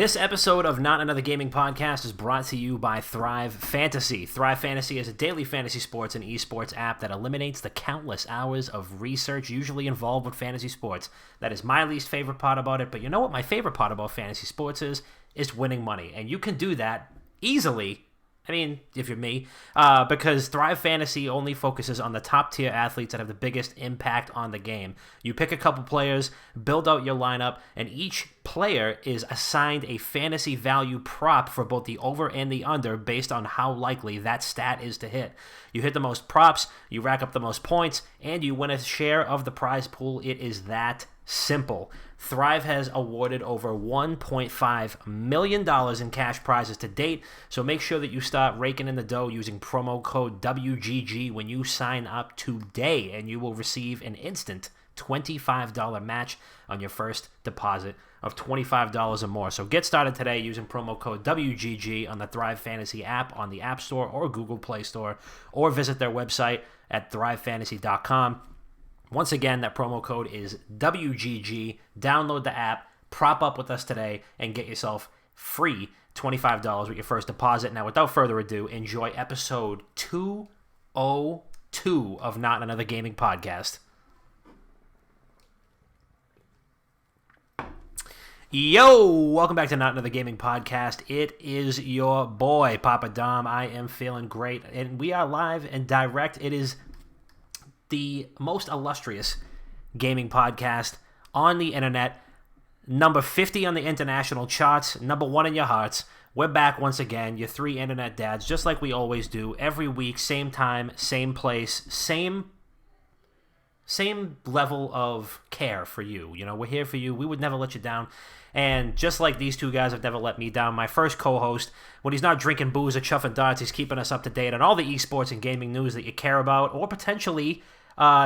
This episode of Not Another Gaming Podcast is brought to you by Thrive Fantasy. Thrive Fantasy is a daily fantasy sports and esports app that eliminates the countless hours of research usually involved with fantasy sports. That is my least favorite part about it, but you know what my favorite part about fantasy sports is? It's winning money. And you can do that easily, I mean, if you're me, because Thrive Fantasy only focuses on the top tier athletes that have the biggest impact on the game. You pick a couple players, build out your lineup, and each player is assigned a fantasy value prop for both the over and the under based on how likely that stat is to hit. You hit the most props, you rack up the most points, and you win a share of the prize pool. It is that simple. Thrive has awarded over $1.5 million in cash prizes to date, so make sure that you start raking in the dough using promo code WGG when you sign up today, and you will receive an instant $25 match on your first deposit of $25 or more. So get started today using promo code WGG on the Thrive Fantasy app on the App Store or Google Play Store, or visit their website at thrivefantasy.com. Once again, that promo code is WGG. Download the app, prop up with us today, and get yourself free $25 with your first deposit. Now, without further ado, enjoy episode 202 of Not Another Gaming Podcast. Yo, welcome back to Not Another Gaming Podcast. It is your boy, Papa Dom. I am feeling great, and we are live and direct. It is the most illustrious gaming podcast on the internet, number 50 on the international charts, number 1 in your hearts. We're back once again, your 3 internet dads, just like we always do, every week, same time, same place, same level of care for you. You know, we're here for you. We would never let you down. And just like these two guys have never let me down, my first co-host, when he's not drinking booze or chuffing darts, he's keeping us up to date on all the esports and gaming news that you care about, or potentially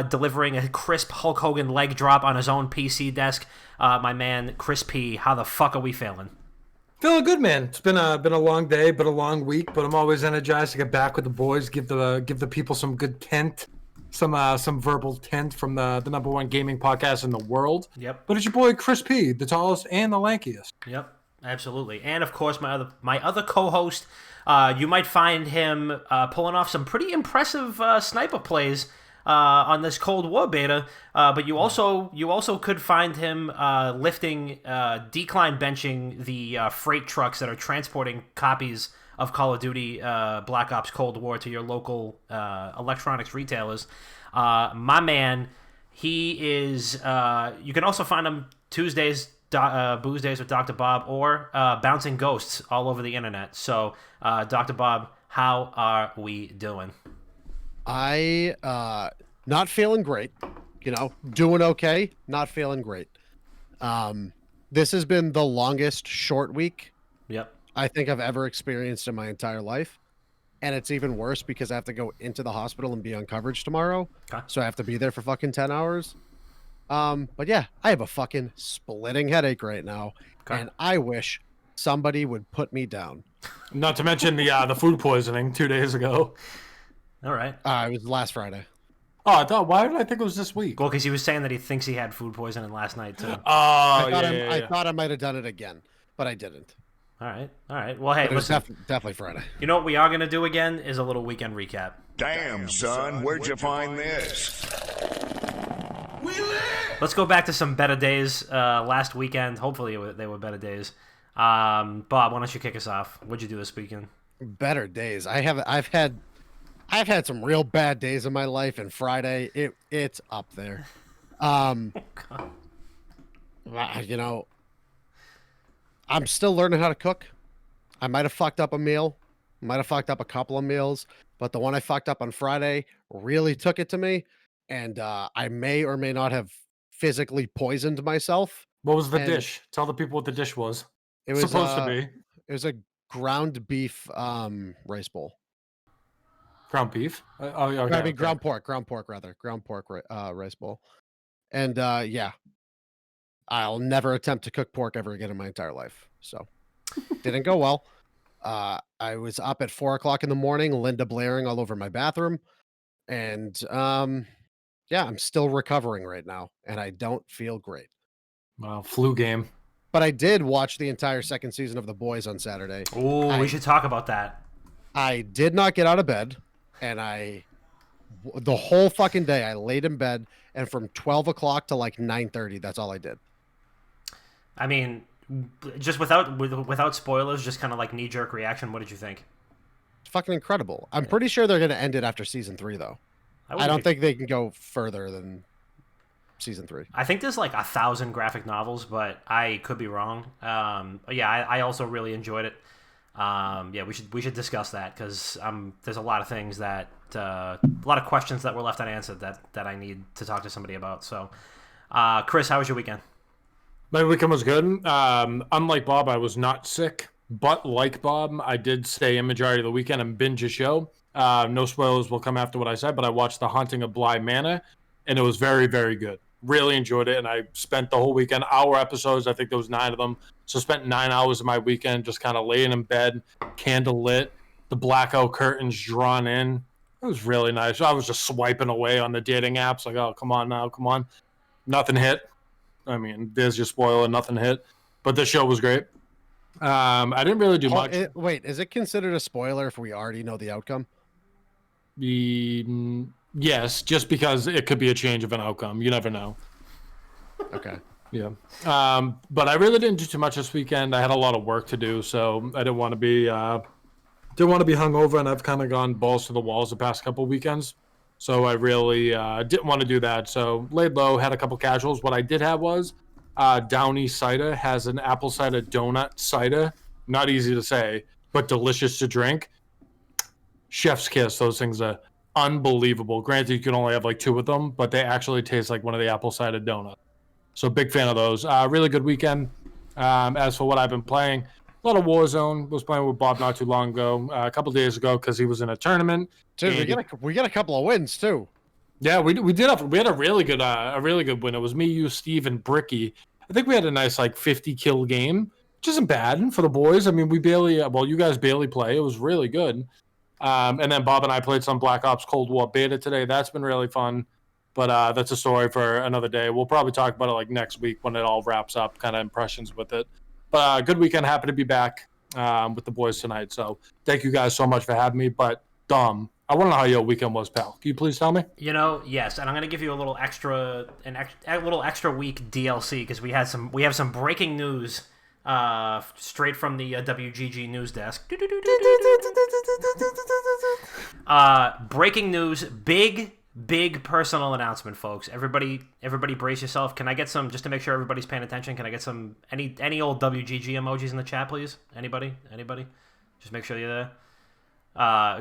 delivering a crisp Hulk Hogan leg drop on his own PC desk. My man, Chris P, how the fuck are we feeling? Feeling good, man. It's been a long day, but a long week. But I'm always energized to get back with the boys, give the people some good tent, some verbal tent from the number 1 gaming podcast in the world. Yep. But it's your boy Chris P, the tallest and the lankiest. Yep, absolutely. And of course, my other co-host, you might find him pulling off some pretty impressive sniper plays on this Cold War beta, but you also could find him lifting, decline benching the freight trucks that are transporting copies of Call of Duty Black Ops Cold War to your local electronics retailers. My man, he is. You can also find him Tuesdays, Booze Days with Dr. Bob, or bouncing ghosts all over the internet. So, Dr. Bob, how are we doing? Not feeling great, doing okay, not feeling great. This has been the longest short week I think I've ever experienced in my entire life. And it's even worse because I have to go into the hospital and be on coverage tomorrow. Okay. So I have to be there for fucking 10 hours. But yeah, I have a fucking splitting headache right now. Okay. And I wish somebody would put me down. Not to mention the food poisoning 2 days ago. All right. It was last Friday. Oh, why did I think it was this week? Well, because he was saying that he thinks he had food poisoning last night, too. I thought I might have done it again, but I didn't. All right. Well, hey, listen. Definitely Friday. You know what we are going to do again is a little weekend recap. Damn, son, where'd you find this? Let's go back to some better days last weekend. Hopefully they were better days. Bob, why don't you kick us off? What'd you do this weekend? Better days. I've had some real bad days in my life, and Friday it's up there. I'm still learning how to cook. I might have fucked up a meal, might have fucked up a couple of meals, but the one I fucked up on Friday really took it to me, and I may or may not have physically poisoned myself. What was the dish? Tell the people what the dish was. It was supposed to be. It was a ground beef rice bowl. Ground beef? Ground pork rice bowl. And yeah, I'll never attempt to cook pork ever again in my entire life. So didn't go well. I was up at 4:00 in the morning, Linda blaring all over my bathroom. And yeah, I'm still recovering right now, and I don't feel great. Wow, flu game. But I did watch the entire second season of The Boys on Saturday. Oh, we should talk about that. I did not get out of bed, and the whole fucking day I laid in bed, and from 12 o'clock to like 9:30, that's all I did. I mean, just without spoilers, just kind of like knee-jerk reaction, what did you think? It's fucking incredible. I'm pretty sure they're going to end it after season 3, though. I don't think they can go further than season 3. I think there's like 1,000 graphic novels, but I could be wrong. Yeah, I also really enjoyed it. Yeah, we should discuss that because there's a lot of things that a lot of questions that were left unanswered that I need to talk to somebody about. So, Chris, how was your weekend? My weekend was good. Unlike Bob, I was not sick, but like Bob, I did stay in majority of the weekend and binge a show. No spoilers will come after what I said, but I watched The Haunting of Bly Manor, and it was very, very good. Really enjoyed it, and I spent the whole weekend, hour episodes, I think there was 9 of them, so spent 9 hours of my weekend just kind of laying in bed, candle lit, the blackout curtains drawn in. It was really nice. I was just swiping away on the dating apps, like, oh, come on now, come on. Nothing hit. I mean, there's your spoiler, nothing hit. But the show was great. I didn't really do much. Wait, is it considered a spoiler if we already know the outcome? Yes, just because it could be a change of an outcome. You never know. Okay. Yeah. But I really didn't do too much this weekend. I had a lot of work to do, so I didn't want to be hungover, and I've kind of gone balls to the walls the past couple weekends. So I really didn't want to do that. So laid low, had a couple casuals. What I did have was Downey Cider has an apple cider donut cider. Not easy to say, but delicious to drink. Chef's kiss. Those things are unbelievable. Granted, you can only have like 2 of them, but they actually taste like one of the apple cider donuts. So big fan of those. Really good weekend. As for what I've been playing, a lot of Warzone. Was playing with Bob not too long ago, a couple days ago, because he was in a tournament. Dude, we got a couple of wins too. Yeah, we had a really good win. It was me, you, Steve, and Bricky. I think we had a nice like 50 kill game, which isn't bad for the boys. I mean, you guys barely play. It was really good. And then Bob and I played some Black Ops Cold War beta today. That's been really fun. But that's a story for another day. We'll probably talk about it like next week when it all wraps up, kind of impressions with it. But good weekend. Happy to be back with the boys tonight. So thank you guys so much for having me. But Dom, I want to know how your weekend was, pal. Can you please tell me? Yes, and I'm going to give you a little extra week DLC because we have some breaking news straight from the WGG news desk. Breaking news, big personal announcement, folks. Everybody brace yourself. Can I get some, just to make sure everybody's paying attention, can I get some any old WGG emojis in the chat, please? Anybody? Just make sure you're there.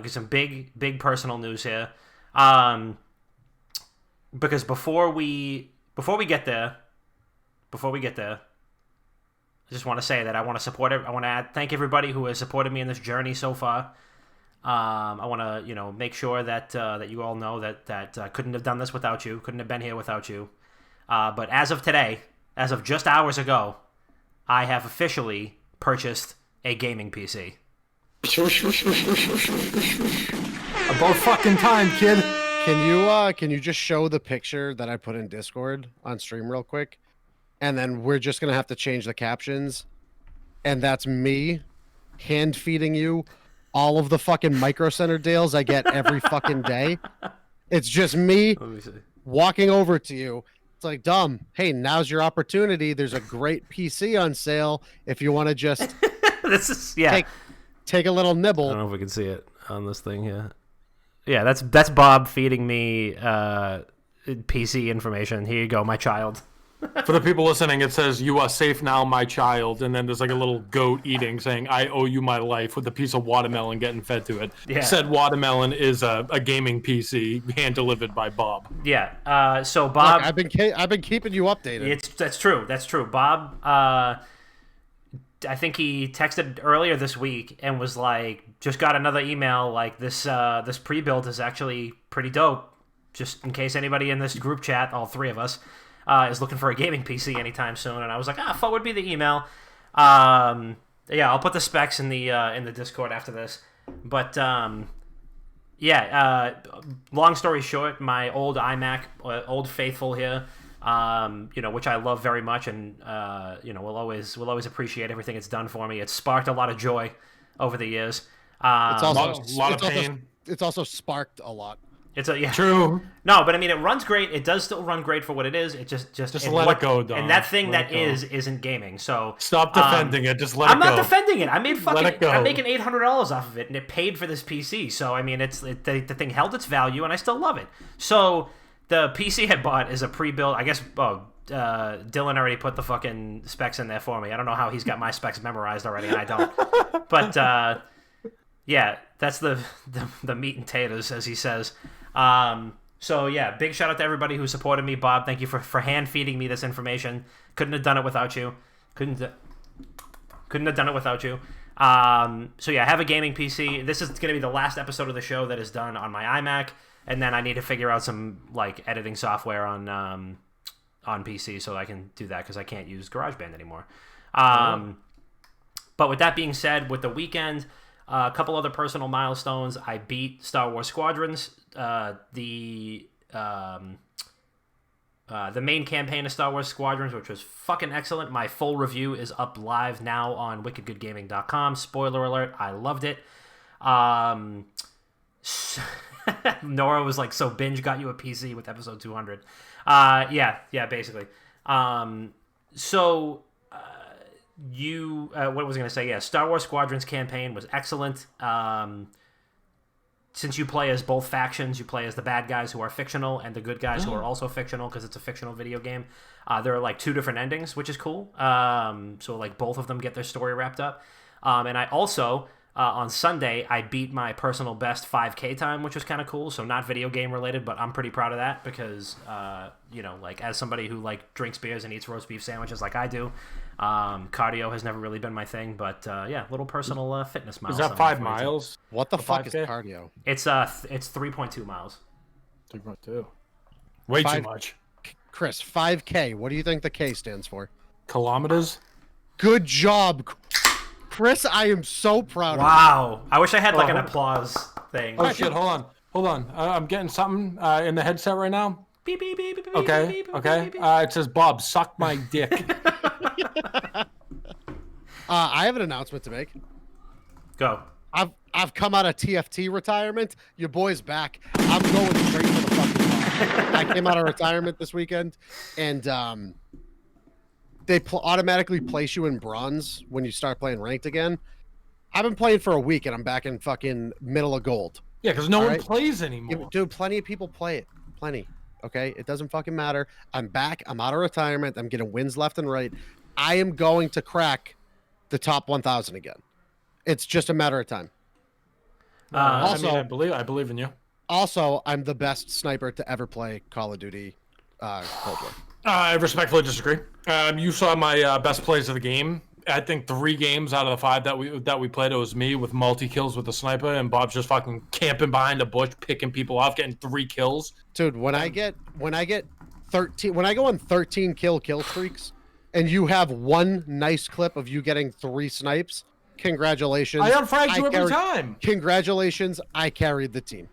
Get some big personal news here. Because before we get there, I just want to say that I want to support it. I want to thank everybody who has supported me in this journey so far. I want to, make sure that you all know that I couldn't have done this without you. Couldn't have been here without you. But as of today, as of just hours ago, I have officially purchased a gaming PC. About fucking time, kid. Can you just show the picture that I put in Discord on stream real quick? And then we're just going to have to change the captions. And that's me hand feeding you all of the fucking Micro Center deals I get every fucking day. It's just me walking over to you. It's like, Dom, hey, now's your opportunity. There's a great PC on sale if you want to just take a little nibble. I don't know if we can see it on this thing here. Yeah, that's Bob feeding me PC information. Here you go, my child. For the people listening, it says, "You are safe now, my child." And then there's like a little goat eating, saying, "I owe you my life," with a piece of watermelon getting fed to it. Yeah. Said watermelon is a gaming PC hand delivered by Bob. Yeah. So Bob, look, I've been keeping you updated. That's true. Bob, I think he texted earlier this week and was like, "Just got another email. Like this pre-build is actually pretty dope. Just in case anybody in this group chat, all 3 of us." Is looking for a gaming PC anytime soon, and I was like, forward me the email. I'll put the specs in the Discord after this. But long story short, my old iMac, old faithful here, which I love very much, and will always appreciate everything it's done for me. It's sparked a lot of joy over the years. It's also a lot of pain. It's also sparked a lot. True. No, but I mean, it runs great. It does still run great for what it is. It just let it go, Dom. And that thing Let that isn't gaming. So stop defending it. Just let it go. I'm not defending it. I made Let it go. I'm making $800 off of it, and it paid for this PC. So I mean, the thing held its value, and I still love it. So the PC I bought is a pre-built. I guess. Dylan already put the fucking specs in there for me. I don't know how he's got my specs memorized already, and I don't. But yeah, that's the meat and taters, as he says. So yeah, big shout out to everybody who supported me. Bob, thank you for hand feeding me this information. Couldn't have done it without you. Couldn't have done it without you. So yeah, I have a gaming PC. This is going to be the last episode of the show that is done on my iMac, and then I need to figure out some like editing software on PC so I can do that because I can't use GarageBand anymore. But with that being said, with the weekend, a couple other personal milestones. I beat Star Wars Squadrons. The main campaign of Star Wars Squadrons, which was fucking excellent. My full review is up live now on wickedgoodgaming.com. Spoiler alert, I loved it. Nora was like, so Binge got you a PC with episode 200. Yeah, basically. What was I going to say? Yeah, Star Wars Squadrons campaign was excellent. Since you play as both factions, you play as the bad guys who are fictional and the good guys who are also fictional because it's a fictional video game. There are like 2 different endings, which is cool. So like both of them get their story wrapped up. And I also, on Sunday, I beat my personal best 5K time, which was kind of cool. So not video game related, but I'm pretty proud of that because, like as somebody who like drinks beers and eats roast beef sandwiches like I do, cardio has never really been my thing. But yeah, little personal fitness milestone. Is that 5 miles? What the fuck 5K? is cardio? It's 3.2 miles. 3.2. Way too much. Chris, 5K. What do you think the K stands for? Kilometers. Good job, Chris. I am so proud of you. Wow. I wish I had like an applause thing. Oh shit! Hold on. I'm getting something in the headset right now. Beep, beep, beep, beep, Okay. beep, beep, Okay. beep, beep. It says, Bob, suck my dick. I have an announcement to make. Go. I've come out of TFT retirement. Your boy's back. I'm going straight for the fucking top. I came out of retirement this weekend, and they automatically place you in bronze when you start playing ranked again. I've been playing for a week, and I'm back in fucking middle of gold. Yeah, because no one right? plays anymore. Dude, plenty of people play it. Plenty. Okay? It doesn't fucking matter. I'm back. I'm out of retirement. I'm getting wins left and right. I am going to crack the top 1,000 again. It's just a matter of time. Also, I believe in you. Also, I'm the best sniper to ever play Call of Duty Cold War. I respectfully disagree. You saw my best plays of the game. I think 3 games out of the 5 that we played, it was me with multi kills with the sniper, and Bob's just fucking camping behind a bush, picking people off, getting 3 kills. Dude, when I get 13, when I go on 13 kill streaks, and you have one nice clip of you getting 3 snipes, congratulations. I unfragged you every time. Congratulations, I carried the team.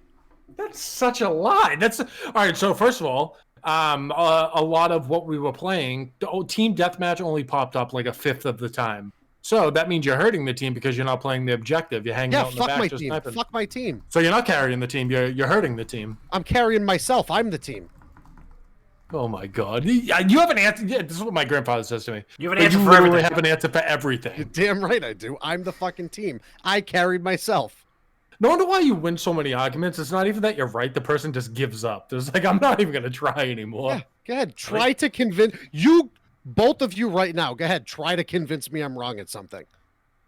That's such a lie. All right. So first of all, a lot of what we were playing, team deathmatch only popped up like a 5th of the time. So that means you're hurting the team because you're not playing the objective. You're hanging out in the back just sniping. Fuck my team. So you're not carrying the team. You're hurting the team. I'm carrying myself. I'm the team. Oh my god! You have an answer. Yeah, this is what my grandfather says to me. You have an answer you for literally everything. have an answer for everything. You're damn right I do. I'm the fucking team. I carried myself. No wonder why you win so many arguments. It's not even that you're right. The person just gives up. There's like, I'm not even gonna try anymore. Yeah, go ahead. Try to convince you, both of you, right now. Go ahead. Try to convince me I'm wrong at something.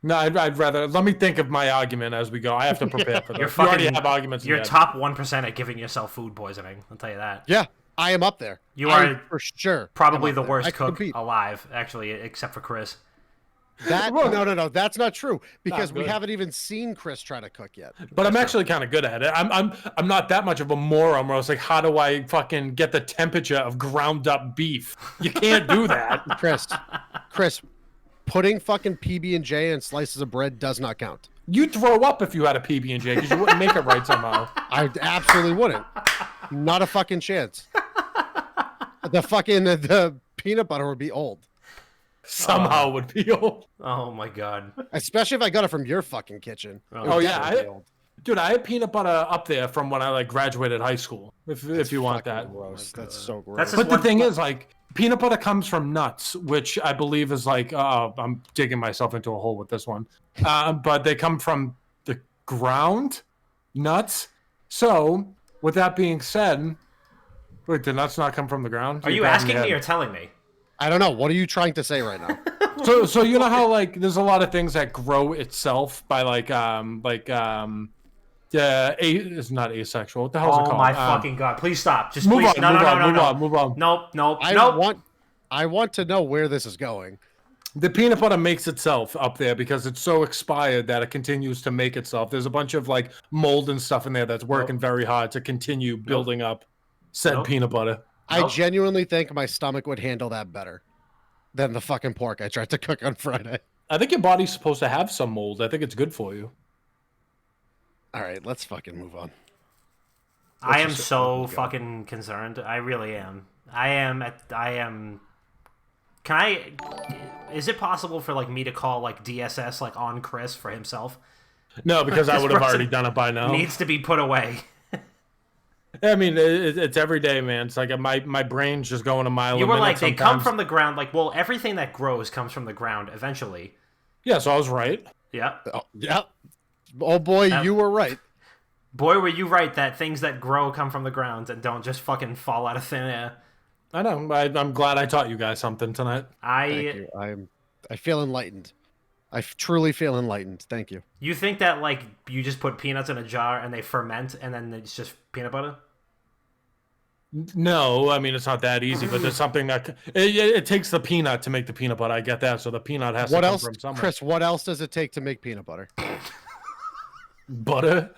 No, I'd rather let me think of my argument as we go. I have to prepare for this. You already have arguments. You're in top 1% at giving yourself food poisoning. I'll tell you that. Yeah, I am up there. You are for sure. Probably I'm the up there. I worst can cook compete. alive, actually, except for Chris. No, that's not true because we good. haven't even seen Chris try to cook yet. But I'm actually kind of good at it. I'm not that much of a moron where I was like, how do I fucking get the temperature of ground up beef? You can't do that. Chris, putting fucking PB&J and slices of bread does not count. You'd throw up if you had a PB&J because you wouldn't make it right somehow. I absolutely wouldn't. Not a fucking chance. the peanut butter would be old. Somehow would be old. Oh my god. Especially if I got it from your fucking kitchen. Oh yeah, dude, I had peanut butter up there from when I like graduated high school. If you want that. Gross. That's so gross. That's But the thing is, like, peanut butter comes from nuts, which I believe is like, I'm digging myself into a hole with this one. But they come from the ground, nuts. So, with that being said, wait, did nuts not come from the ground? Are you asking me or telling me? I don't know. What are you trying to say right now? So you know how like there's a lot of things that grow itself by it's not asexual. What the hell's it called? Oh my fucking god! Please stop. Just move please. on. No. Move on. Nope. I want to know where this is going. The peanut butter makes itself up there because it's so expired that it continues to make itself. There's a bunch of like mold and stuff in there that's working very hard to continue building up said peanut butter. I genuinely think my stomach would handle that better than the fucking pork I tried to cook on Friday. I think your body's supposed to have some mold. I think it's good for you. All right, let's fucking move on. I am so fucking concerned. I really am. I am. Can I? Is it possible for like me to call like DSS like on Chris for himself? No, because I would have already done it by now. Needs to be put away. I mean, it's every day, man. It's like my brain's just going a mile. You were like, they sometimes. come from the ground. Like, well, everything that grows comes from the ground eventually. Yeah, so I was right. Yeah. Oh boy, you were right. Boy, were you right that things that grow come from the ground and don't just fucking fall out of thin air. I know. I'm glad I taught you guys something tonight. Thank you. I feel enlightened. I truly feel enlightened. Thank you. You think that like you just put peanuts in a jar and they ferment and then it's just peanut butter? No, I mean it's not that easy, but there's something that it takes the peanut to make the peanut butter. I get that, so the peanut has to come from somewhere. Chris? What else does it take to make peanut butter? Butter.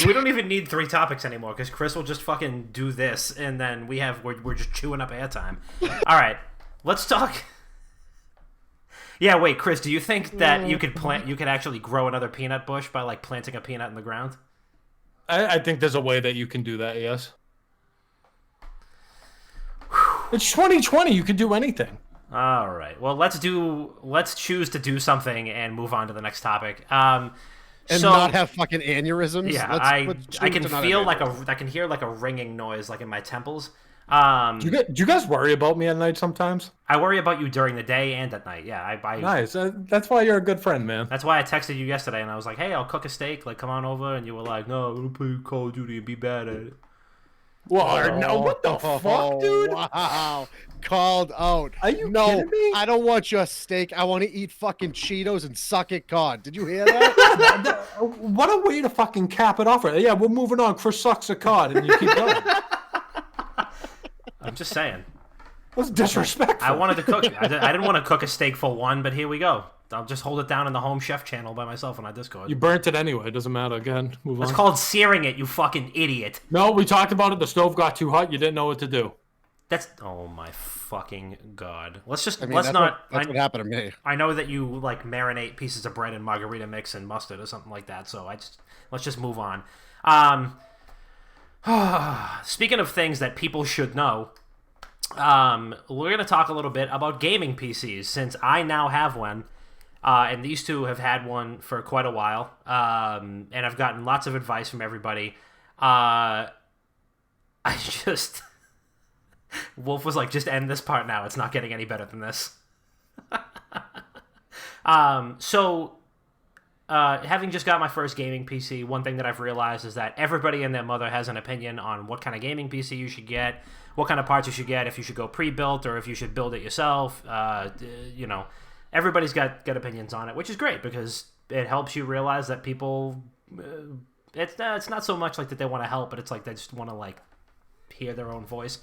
We don't even need 3 topics anymore because Chris will just fucking do this, and then we're just chewing up airtime. All right, let's talk. Yeah, wait, Chris, do you think that you could actually grow another peanut bush by like planting a peanut in the ground? I think there's a way that you can do that. Yes. It's 2020. You can do anything. All right. Well, let's choose to do something and move on to the next topic. And not have fucking aneurysms. Yeah, I can feel like I can hear like a ringing noise like in my temples. Do you guys worry about me at night sometimes? I worry about you during the day and at night. Yeah, nice. That's why you're a good friend, man. That's why I texted you yesterday and I was like, "Hey, I'll cook a steak. Like, come on over." And you were like, "No, I'm gonna play Call of Duty and be bad at it." Well, no, what the fuck, dude? Wow, called out. Are you kidding me? I don't want your steak. I want to eat fucking Cheetos and suck it cod. Did you hear that? What a way to fucking cap it off. Yeah, we're moving on. Chris sucks a cod, and you keep going. I'm just saying. That's disrespectful. I wanted to cook. I didn't want to cook a steak for one, but here we go. I'll just hold it down in the Home Chef channel by myself on our Discord. You burnt it anyway. It doesn't matter. Again, move on. It's called searing it, you fucking idiot. No, we talked about it. The stove got too hot. You didn't know what to do. Oh my fucking god. That's what happened to me. I know that you like marinate pieces of bread in margarita mix and mustard or something like that. So let's just move on. Speaking of things that people should know, we're gonna talk a little bit about gaming PCs since I now have one. And these two have had one for quite a while, and I've gotten lots of advice from everybody. Wolf was like, just end this part now. It's not getting any better than this. Having just got my first gaming PC, one thing that I've realized is that everybody and their mother has an opinion on what kind of gaming PC you should get, what kind of parts you should get, if you should go pre-built or if you should build it yourself. Everybody's got opinions on it, which is great because it helps you realize that people, it's not so much like that they want to help, but it's like they just want to like hear their own voice.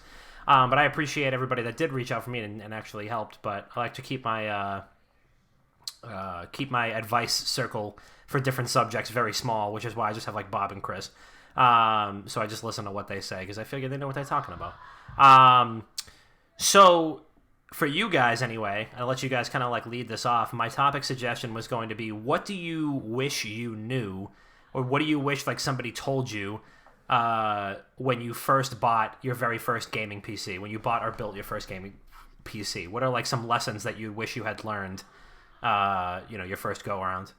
But I appreciate everybody that did reach out for me and actually helped. But I like to keep my advice circle for different subjects very small, which is why I just have like Bob and Chris. So I just listen to what they say because I figure they know what they're talking about. So for you guys anyway, I'll let you guys kind of like lead this off. My topic suggestion was going to be, what do you wish you knew, or what do you wish like somebody told you when you first bought your very first gaming PC, when you bought or built your first gaming PC? What are like some lessons that you wish you had learned, your first go around?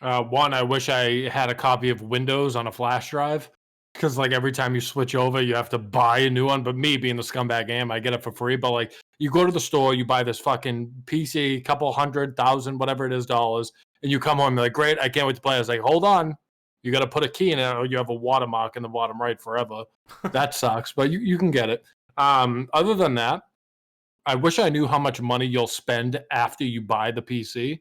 One, I wish I had a copy of Windows on a flash drive, because like every time you switch over, you have to buy a new one. But me being the scumbag I am, I get it for free. But like, you go to the store, you buy this fucking PC, couple hundred thousand, whatever it is, dollars, and you come home, you're like, great, I can't wait to play. I was like, hold on, you got to put a key in it, or you have a watermark in the bottom right forever. That sucks, but you can get it. Other than that, I wish I knew how much money you'll spend after you buy the PC,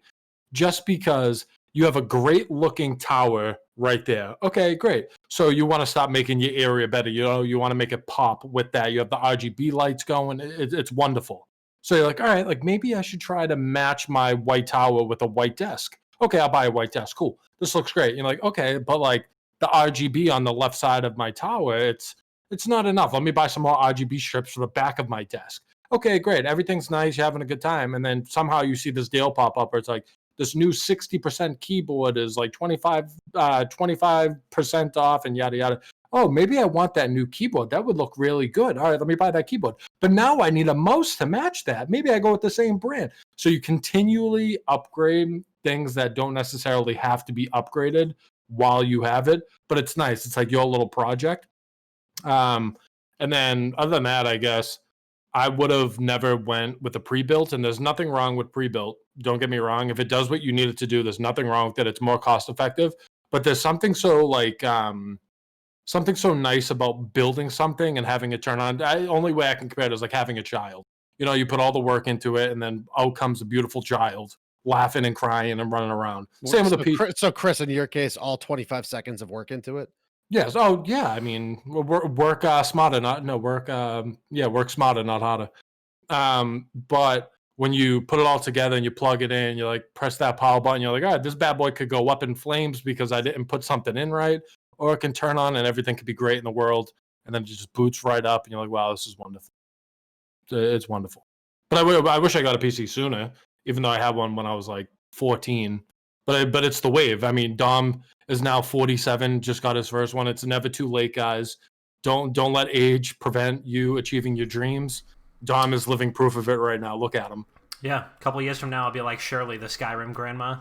just because you have a great looking tower right there. Okay, great. So you want to stop making your area better. You want to make it pop with that. You have the RGB lights going. It's wonderful. So you're like, all right, like maybe I should try to match my white tower with a white desk. Okay, I'll buy a white desk. Cool. This looks great. You're like, okay, but like the RGB on the left side of my tower, it's not enough. Let me buy some more RGB strips for the back of my desk. Okay, great. Everything's nice. You're having a good time. And then somehow you see this deal pop up where it's like, this new 60% keyboard is like 25% off and yada yada. Oh, maybe I want that new keyboard. That would look really good. All right, let me buy that keyboard. But now I need a mouse to match that. Maybe I go with the same brand. So you continually upgrade things that don't necessarily have to be upgraded while you have it. But it's nice. It's like your little project. And then other than that, I guess I would have never went with a pre-built, and there's nothing wrong with pre-built. Don't get me wrong. If it does what you need it to do, there's nothing wrong with it. It's more cost effective. But there's something so like something so nice about building something and having it turn on. The only way I can compare it is like having a child. You put all the work into it, and then out comes a beautiful child, laughing and crying and running around. Same with the So Chris, in your case, all 25 seconds of work into it. Yes. Oh, yeah. I mean, work smarter, not no work. Work smarter, not harder. But when you put it all together and you plug it in, you like press that power button. You're like, all right, this bad boy could go up in flames because I didn't put something in right, or it can turn on and everything could be great in the world, and then it just boots right up, and you're like, wow, this is wonderful. It's wonderful. But I wish I got a PC sooner, even though I had one when I was like 14. But it's the wave. I mean, Dom is now 47, just got his first one. It's never too late, guys. Don't let age prevent you achieving your dreams. Dom is living proof of it right now. Look at him. Yeah, a couple years from now, I'll be like Shirley, the Skyrim grandma.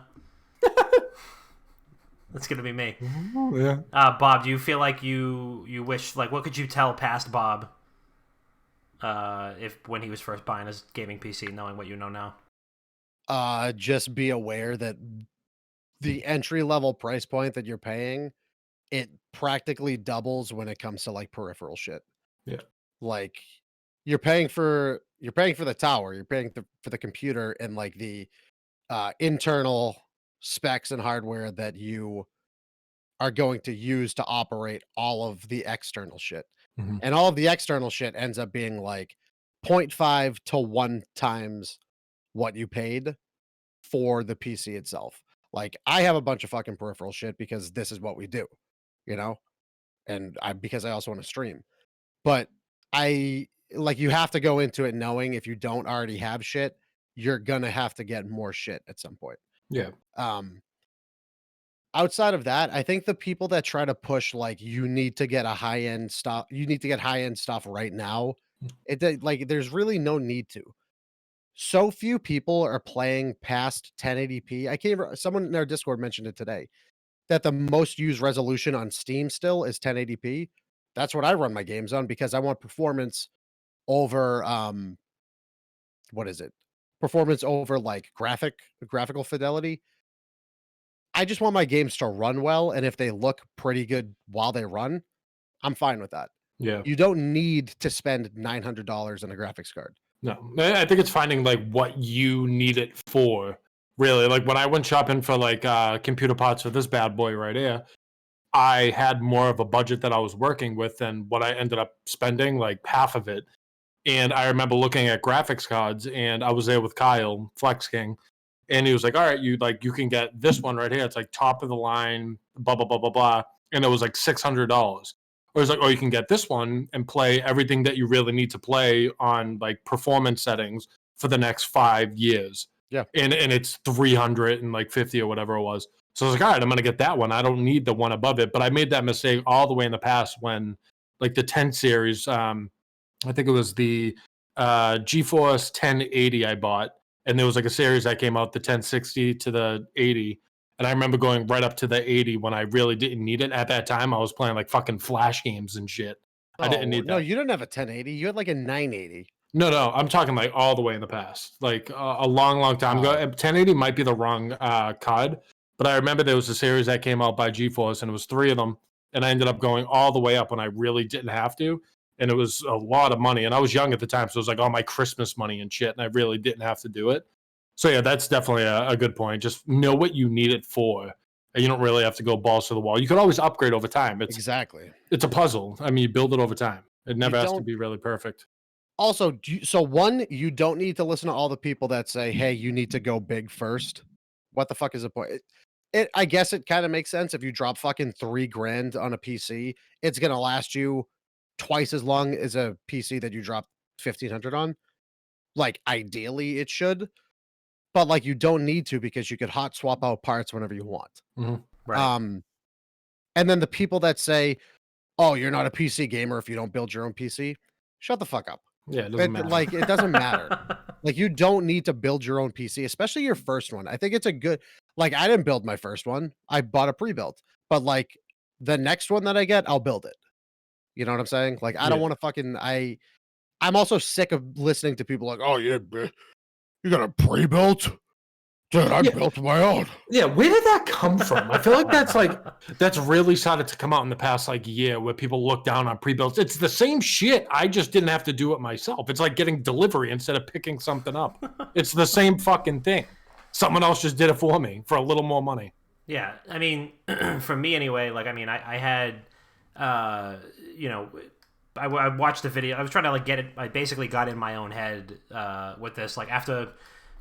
That's gonna be me. Yeah. Bob, do you feel like you wish, like, what could you tell past Bob if when he was first buying his gaming PC, knowing what you know now? Just be aware that the entry level price point that you're paying, it practically doubles when it comes to like peripheral shit. Yeah. Like you're paying for the tower, you're paying for the computer and like the internal specs and hardware that you are going to use to operate all of the external shit. Mm-hmm. And all of the external shit ends up being like 0.5 to 1 times what you paid for the PC itself. Like I have a bunch of fucking peripheral shit because this is what we do, you know? And because I also want to stream. But you have to go into it knowing if you don't already have shit, you're gonna have to get more shit at some point. Yeah. Outside of that, I think the people that try to push like you need to get high end stuff right now, like there's really no need to. So few people are playing past 1080p. Someone in our Discord mentioned it today that the most used resolution on Steam still is 1080p. That's what I run my games on because I want performance over what is it? Performance over like graphical fidelity. I just want my games to run well, and if they look pretty good while they run, I'm fine with that. Yeah. You don't need to spend $900 on a graphics card. No, I think it's finding like what you need it for. Really, like when I went shopping for like computer parts for this bad boy right here, I had more of a budget that I was working with than what I ended up spending, like half of it. And I remember looking at graphics cards, and I was there with Kyle Flex King, and he was like, "All right, you can get this one right here. It's like top of the line, blah blah blah blah blah," and it was like $600. Or it's like, "Oh, you can get this one and play everything that you really need to play on like performance settings for the next 5 years." Yeah, and it's 350 or whatever it was. So I was like, all right, I'm going to get that one. I don't need the one above it. But I made that mistake all the way in the past when, like, the 10 series, I think it was the GeForce 1080 I bought. And there was like a series that came out, the 1060 to the 80. And I remember going right up to the 80 when I really didn't need it. At that time, I was playing like fucking Flash games and shit. I didn't need that. No, you didn't have a 1080. You had like a 980. No, I'm talking like all the way in the past, like a long, long time ago. 1080 might be the wrong card, but I remember there was a series that came out by GeForce, and it was 3 of them, and I ended up going all the way up when I really didn't have to, and it was a lot of money, and I was young at the time, so it was like all my Christmas money and shit, and I really didn't have to do it. So yeah, that's definitely a good point. Just know what you need it for, and you don't really have to go balls to the wall. You can always upgrade over time. Exactly. It's a puzzle. I mean, you build it over time. It never has to be really perfect. Also, so one, you don't need to listen to all the people that say, hey, you need to go big first. What the fuck is the point? I guess it kind of makes sense. If you drop fucking $3,000 on a PC, it's going to last you twice as long as a PC that you drop 1,500 on. Like, ideally it should, but like, you don't need to, because you could hot swap out parts whenever you want. Mm-hmm. Right. And then the people that say, oh, you're not a PC gamer if you don't build your own PC, shut the fuck up. Yeah, it doesn't matter. Like, it doesn't matter. Like, you don't need to build your own PC, especially your first one. I think it's a good, like, I didn't build my first one. I bought a pre-built, but like the next one that I get, I'll build it. You know what I'm saying? Like, I don't want to fucking, I'm also sick of listening to people like, oh yeah, you got a pre-built? Dude, I built my own. Yeah, where did that come from? I feel like that's really started to come out in the past like year, where people look down on pre-builts. It's the same shit. I just didn't have to do it myself. It's like getting delivery instead of picking something up. It's the same fucking thing. Someone else just did it for me for a little more money. Yeah, I mean, for me anyway, like, I mean, I had, you know, I watched the video. I was trying to like get it. I basically got in my own head with this. Like, after,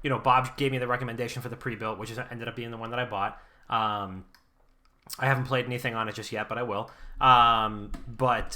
you know, Bob gave me the recommendation for the pre-built, which ended up being the one that I bought. I haven't played anything on it just yet, but I will. But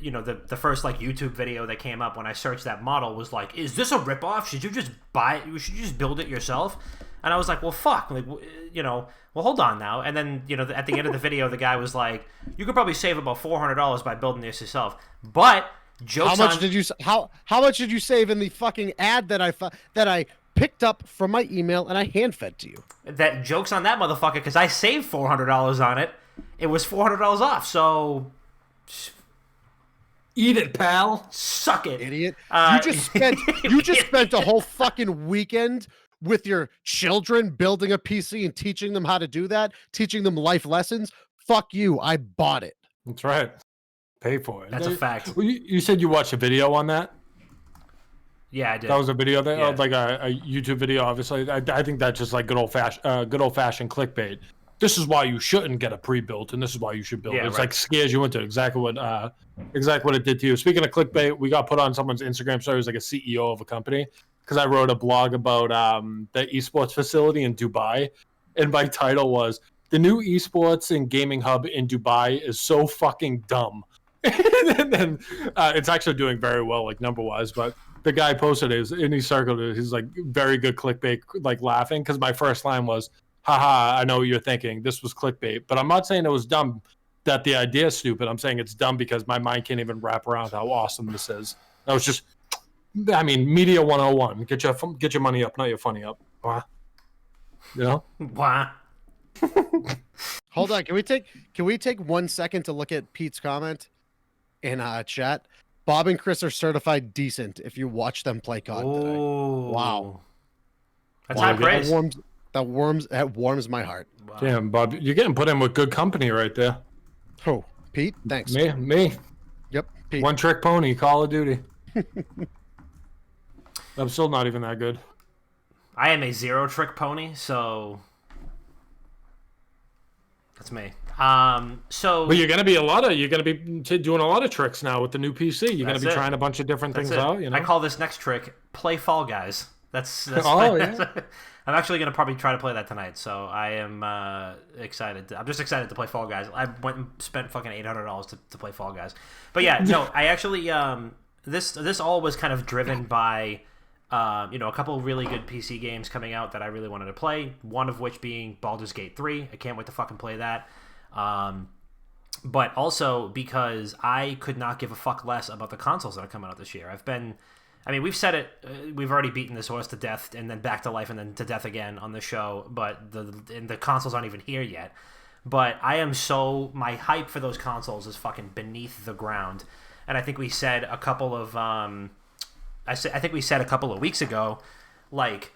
you know, the first like YouTube video that came up when I searched that model was like, "Is this a ripoff? Should you just buy it? Should you just build it yourself?" And I was like, "Well, fuck, like, you know, well, hold on now." And then, you know, at the end of the video, the guy was like, "You could probably save about $400 by building this yourself." But jokes how much did you how much did you save in the fucking ad that I picked up from my email and I hand fed to you? That joke's on that motherfucker, because I saved $400 on it. It was $400 off, so eat it, pal. Suck it, idiot. You just spent a whole fucking weekend with your children building a PC and teaching them how to do that, teaching them life lessons. Fuck you. I bought it. That's right. Pay for it. That's a fact. Well, you said you watched a video on that? Yeah, I did. That was a video that, Yeah. like a YouTube video. Obviously, I think that's just like good old fashioned clickbait. This is why you shouldn't get a pre-built, and this is why you should build it. It's like scares you into exactly what it did to you. Speaking of clickbait, we got put on someone's Instagram story as like a CEO of a company, because I wrote a blog about the esports facility in Dubai, and my title was "The new esports and gaming hub in Dubai is so fucking dumb." And then it's actually doing very well, like number-wise, but the guy posted it, and he circled it. He's like, very good clickbait, like laughing, because my first line was, haha, I know what you're thinking. This was clickbait. But I'm not saying it was dumb, that the idea is stupid. I'm saying it's dumb because my mind can't even wrap around how awesome this is. That was just, I mean, media 101. Get your money up, not your funny up. Wah. You know? Wah. Hold on. Can we take 1 second to look at Pete's comment in chat? Bob and Chris are certified decent if you watch them play COD today. Wow. That's high praise. That warms my heart. Wow. Damn, Bob, you're getting put in with good company right there. Who? Pete? Thanks. Me. Yep. Pete. One trick pony, Call of Duty. I'm still not even that good. I am a zero trick pony, so that's me. But you're gonna be doing a lot of tricks now with the new PC. You're gonna be trying a bunch of different things out. You know, I call this next trick "Play Fall Guys." That's yeah. I'm actually gonna probably try to play that tonight. So I am excited. I'm just excited to play Fall Guys. I went and spent fucking $800 to play Fall Guys. But yeah, no, I actually this all was kind of driven by a couple of really good PC games coming out that I really wanted to play. One of which being Baldur's Gate 3. I can't wait to fucking play that. But also because I could not give a fuck less about the consoles that are coming out this year. We've said it. We've already beaten this horse to death, and then back to life, and then to death again on the show. But the consoles aren't even here yet. But my hype for those consoles is fucking beneath the ground. And I think we said a couple of I think we said a couple of weeks ago, like,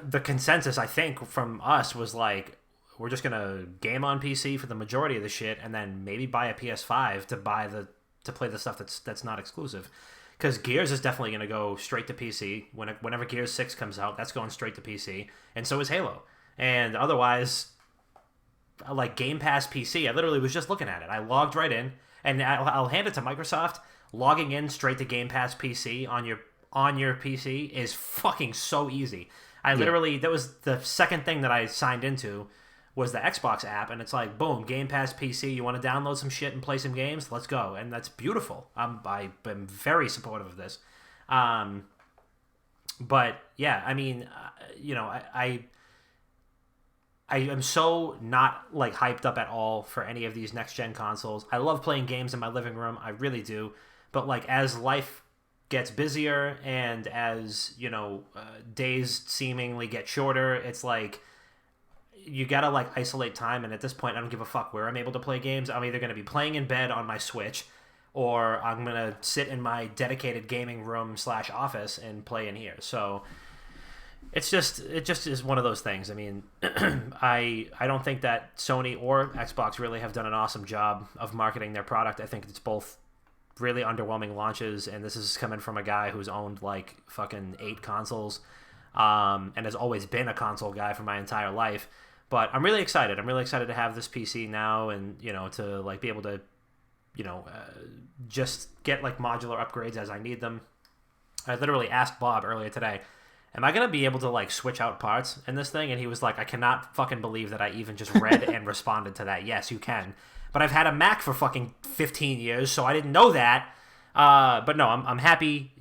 the consensus I think from us was like, we're just gonna game on PC for the majority of the shit, and then maybe buy a PS5 to play the stuff that's not exclusive. Because Gears is definitely gonna go straight to PC whenever Gears 6 comes out. That's going straight to PC, and so is Halo. And otherwise, like Game Pass PC, I literally was just looking at it. I logged right in, and I'll hand it to Microsoft. Logging in straight to Game Pass PC on your PC is fucking so easy. That was the second thing that I signed into was the Xbox app, and it's like, boom, Game Pass PC. You want to download some shit and play some games? Let's go, and that's beautiful. I've been very supportive of this. But yeah, I mean, I am so not like hyped up at all for any of these next gen consoles. I love playing games in my living room, I really do. But like as life gets busier and as days seemingly get shorter, it's like you gotta like isolate time. And at this point, I don't give a fuck where I'm able to play games. I'm either gonna be playing in bed on my Switch, or I'm gonna sit in my dedicated gaming room / office and play in here. So it just is one of those things. I mean, I don't think that Sony or Xbox really have done an awesome job of marketing their product. I think it's both really underwhelming launches, and this is coming from a guy who's owned like fucking 8 consoles, and has always been a console guy for my entire life. But I'm really excited. I'm really excited to have this PC now, and to like be able to just get like modular upgrades as I need them. I literally asked Bob earlier today, am I going to be able to like switch out parts in this thing? And he was like, I cannot fucking believe that I even just read and responded to that. Yes, you can. But I've had a Mac for fucking 15 years, so I didn't know that. But no, I'm happy.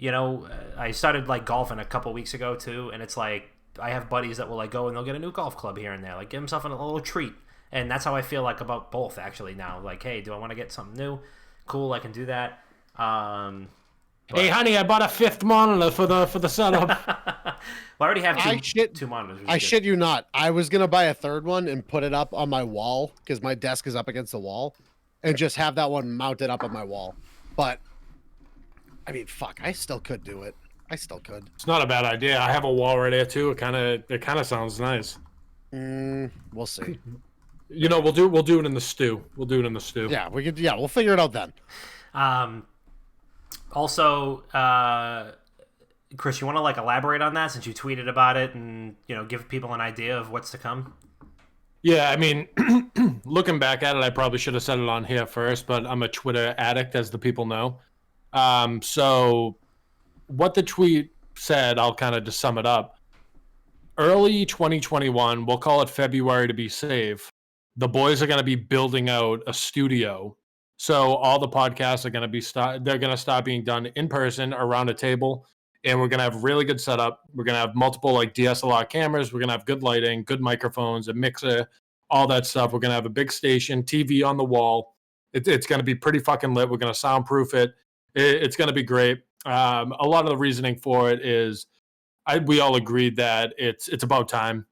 I started like golfing a couple weeks ago too, and it's like I have buddies that will like go and they'll get a new golf club here and there, like give himself a little treat. And that's how I feel like about both actually now. Like, hey, do I want to get something new? Cool, I can do that. Hey, honey, I bought a 5th monitor for the setup. Well, I already have two monitors. I shit you not. I was going to buy a 3rd one and put it up on my wall because my desk is up against the wall, and just have that one mounted up on my wall. But, I mean, fuck, I still could do it. I still could. It's not a bad idea. I have a wall right there, too. It kind of sounds nice. We'll see. We'll do it in the stew. We'll do it in the stew. Yeah, we'll figure it out then. Also, Chris, you want to like elaborate on that since you tweeted about it and give people an idea of what's to come? Yeah, I mean, looking back at it, I probably should have said it on here first, but I'm a Twitter addict, as the people know. So what the tweet said, I'll kind of just sum it up. Early 2021, we'll call it February to be safe, the boys are going to be building out a studio. So all the podcasts are going to they're going to start being done in person around a table, and we're going to have really good setup. We're going to have multiple like DSLR cameras. We're going to have good lighting, good microphones, a mixer, all that stuff. We're going to have a big station, TV on the wall. It's going to be pretty fucking lit. We're going to soundproof it. It's going to be great. A lot of the reasoning for it is we all agreed that it's about time.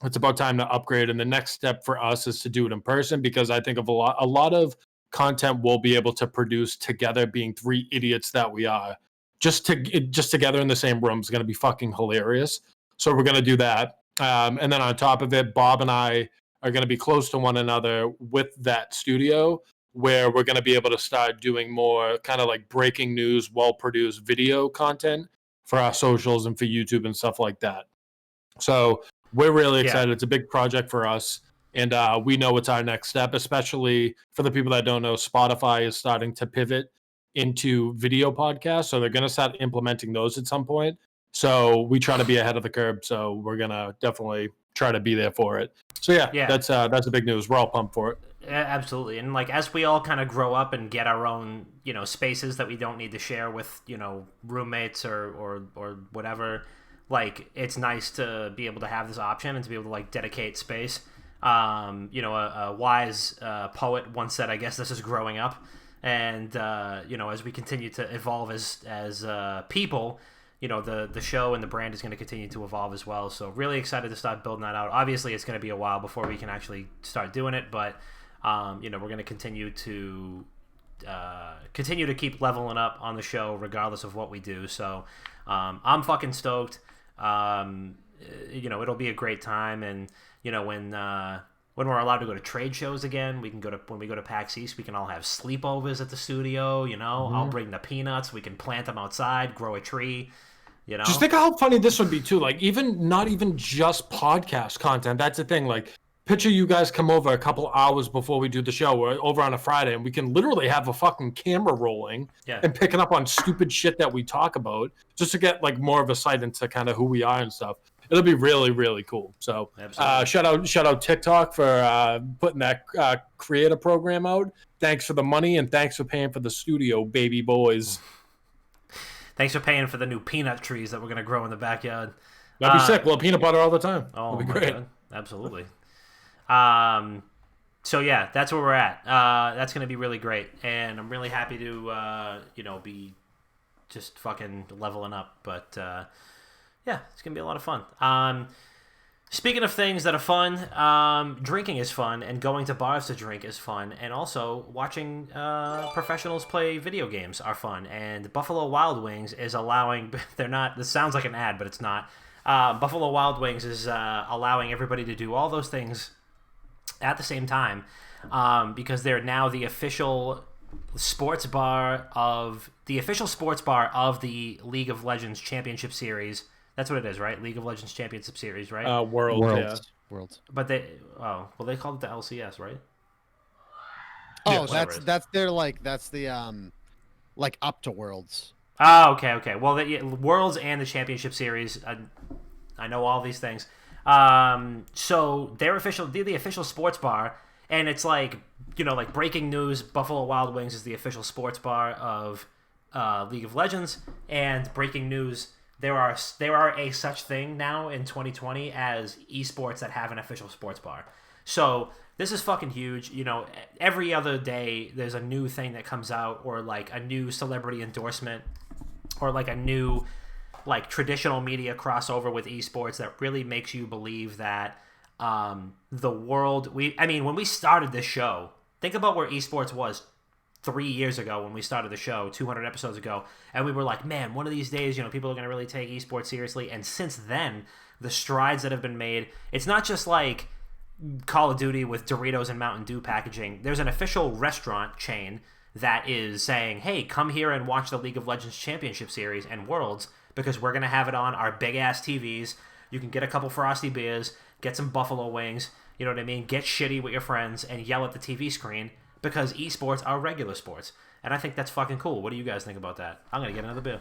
It's about time to upgrade, and the next step for us is to do it in person, because I think of a lot of content we'll be able to produce together, being 3 idiots that we are. Just together in the same room is going to be fucking hilarious. So we're going to do that. And then on top of it, Bob and I are going to be close to one another with that studio, where we're going to be able to start doing more kind of like breaking news, well-produced video content for our socials and for YouTube and stuff like that. So we're really excited. It's a big project for us. And we know it's our next step, especially for the people that don't know, Spotify is starting to pivot into video podcasts. So they're going to start implementing those at some point. So we try to be ahead of the curve. So we're going to definitely try to be there for it. So yeah. That's a big news. We're all pumped for it. Absolutely. And like as we all kind of grow up and get our own, spaces that we don't need to share with, roommates or whatever, like it's nice to be able to have this option and to be able to like dedicate space. A wise poet once said, I guess this is growing up. And as we continue to evolve as people, the show and the brand is going to continue to evolve as well. So really excited to start building that out. Obviously, it's going to be a while before we can actually start doing it, but we're going to continue to keep leveling up on the show regardless of what we do. So I'm fucking stoked. It'll be a great time, and when we're allowed to go to trade shows again, when we go to PAX East, we can all have sleepovers at the studio. I'll bring the peanuts. We can plant them outside, grow a tree. Just think of how funny this would be too. Like not even just podcast content. That's the thing. Like picture you guys come over a couple hours before we do the show. We're over on a Friday, and we can literally have a fucking camera rolling and picking up on stupid shit that we talk about, just to get like more of a sight into kind of who we are and stuff. It'll be really, really cool. So shout out TikTok for putting that creator program out. Thanks for the money, and thanks for paying for the studio, baby boys. Thanks for paying for the new peanut trees that we're going to grow in the backyard. That'd be sick. We'll have peanut butter all the time. Oh, that'd be great. God. Absolutely. So yeah, that's where we're at. That's going to be really great. And I'm really happy to, be just fucking leveling up. But, yeah, it's going to be a lot of fun. Speaking of things that are fun, drinking is fun, and going to bars to drink is fun, and also watching professionals play video games are fun. And Buffalo Wild Wings is allowing, this sounds like an ad, but it's not. Buffalo Wild Wings is allowing everybody to do all those things at the same time, because they're now the official sports bar of the League of Legends Championship Series. That's what it is, right? League of Legends Championship Series, right? Worlds. But they called it the LCS, right? Oh, that's their that's the up to Worlds. Oh, okay. Well, the Worlds and the Championship Series, I know all these things. So they're the official sports bar, and it's like breaking news. Buffalo Wild Wings is the official sports bar of League of Legends, and breaking news. There are a such thing now in 2020 as esports that have an official sports bar. So this is fucking huge. Every other day there's a new thing that comes out, or like a new celebrity endorsement, or like a new traditional media crossover with esports that really makes you believe that the world. When we started this show, think about where esports was 3 years ago when we started the show, 200 episodes ago, and we were like, man, one of these days, people are going to really take esports seriously. And since then, the strides that have been made, it's not just like Call of Duty with Doritos and Mountain Dew packaging. There's an official restaurant chain that is saying, hey, come here and watch the League of Legends Championship Series and Worlds, because we're going to have it on our big-ass TVs. You can get a couple frosty beers, get some buffalo wings, you know what I mean? Get shitty with your friends and yell at the TV screen, because esports are regular sports. And I think that's fucking cool. What do you guys think about that? I'm going to get another beer.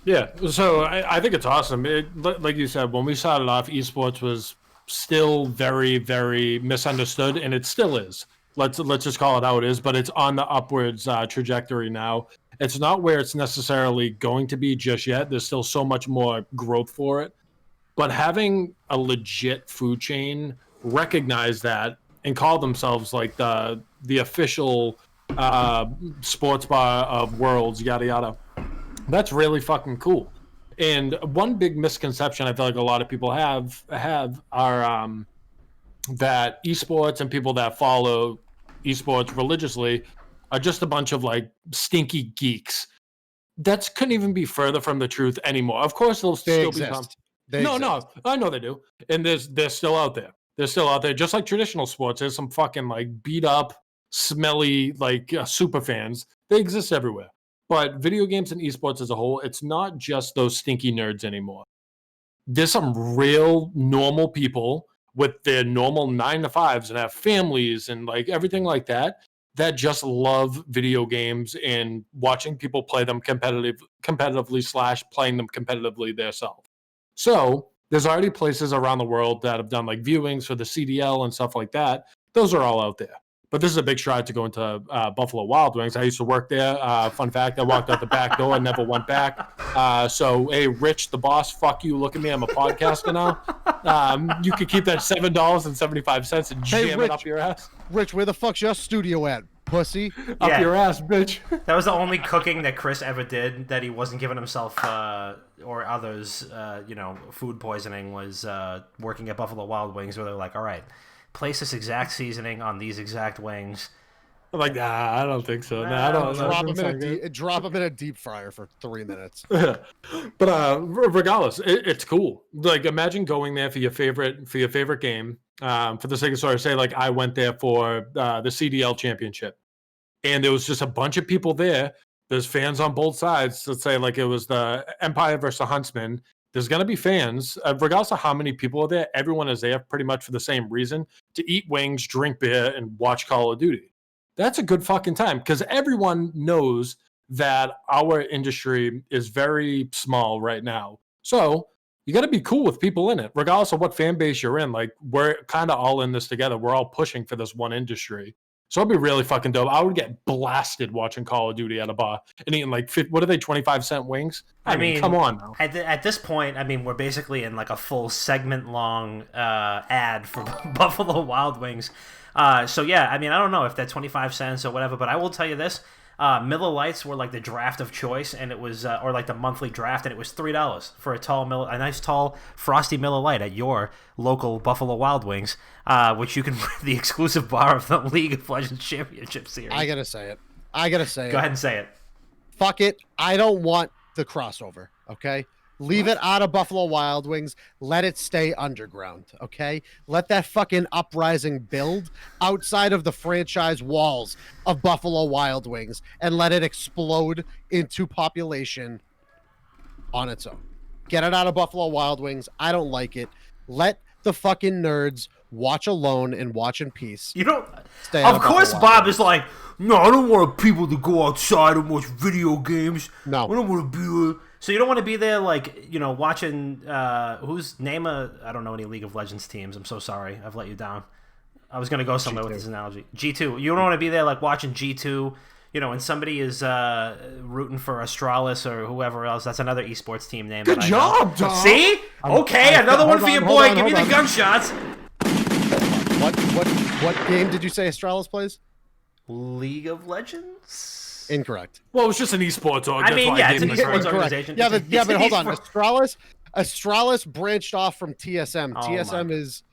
Yeah, so I think it's awesome. Like you said, when we started off, esports was still very, very misunderstood, and it still is. Let's just call it how it is, but it's on the upwards trajectory now. It's not where it's necessarily going to be just yet. There's still so much more growth for it. But having a legit food chain recognize that and call themselves like the official sports bar of Worlds, yada yada, that's really fucking cool. And one big misconception I feel like a lot of people have are that esports and people that follow esports religiously are just a bunch of like stinky geeks. That couldn't even be further from the truth anymore. Of course, they'll still exist. No, I know they do, and they're still out there. They're still out there, just like traditional sports. There's some fucking like beat up, smelly super fans. They exist everywhere. But video games and esports as a whole, it's not just those stinky nerds anymore. There's some real normal people with their normal 9-to-5s and have families and like everything like that just love video games and watching people play them competitively / playing them competitively themselves. So there's already places around the world that have done like viewings for the CDL and stuff like that. Those are all out there. But this is a big stride to go into Buffalo Wild Wings. I used to work there. Fun fact, I walked out the back door and never went back. So, hey, Rich, the boss, fuck you. Look at me. I'm a podcaster now. You could keep that $7.75 and jam it up your ass. Rich, where the fuck's your studio at, pussy? Up your ass, bitch. That was the only cooking that Chris ever did that he wasn't giving himself or others, food poisoning, was working at Buffalo Wild Wings, where they're like, all right, place this exact seasoning on these exact wings. I'm like, nah, I don't think so. Nah, I don't. Drop them in a deep fryer for 3 minutes. But regardless, it's cool. Like, imagine going there for your favorite game. For the sake of story, say like I went there for the CDL championship, and there was just a bunch of people there. There's fans on both sides. Let's say like it was the Empire versus the Huntsman. There's going to be fans, regardless of how many people are there. Everyone is there pretty much for the same reason: to eat wings, drink beer, and watch Call of Duty. That's a good fucking time, because everyone knows that our industry is very small right now. So you got to be cool with people in it, regardless of what fan base you're in. Like, we're kind of all in this together. We're all pushing for this one industry. So it'd be really fucking dope. I would get blasted watching Call of Duty at a bar and eating like, what are they, 25-cent wings? I mean, come on now. At this point, I mean, we're basically in like a full segment-long ad for Buffalo Wild Wings. So yeah, I mean, I don't know if that's 25 cents or whatever, but I will tell you this. Miller Lights were like the draft of choice, and it was, or like the monthly draft, and it was $3 for a nice tall frosty Miller Lite at your local Buffalo Wild Wings, which you can the exclusive bar of the League of Legends Championship Series. I gotta say it. Go ahead and say it. Fuck it. I don't want the crossover. Okay. Leave it out of Buffalo Wild Wings. Let it stay underground, okay? Let that fucking uprising build outside of the franchise walls of Buffalo Wild Wings and let it explode into population on its own. Get it out of Buffalo Wild Wings. I don't like it. Let the fucking nerds watch alone and watch in peace. You don't... Of course Bob is like, no, I don't want people to go outside and watch video games. No. I don't want to be... So you don't want to be there, like, watching, I don't know any League of Legends teams. I'm so sorry. I've let you down. I was going to go somewhere with this analogy. G2. You don't want to be there, like, watching G2, and somebody is rooting for Astralis or whoever else. That's another esports team name. Good job, Dom. See? Okay, another one for your boy. Give me the gunshots. What game did you say Astralis plays? League of Legends? Incorrect. Well, it was just an esports org. I mean, yeah, it's an esports organization. Yeah, but hold on. Astralis branched off from TSM. TSM is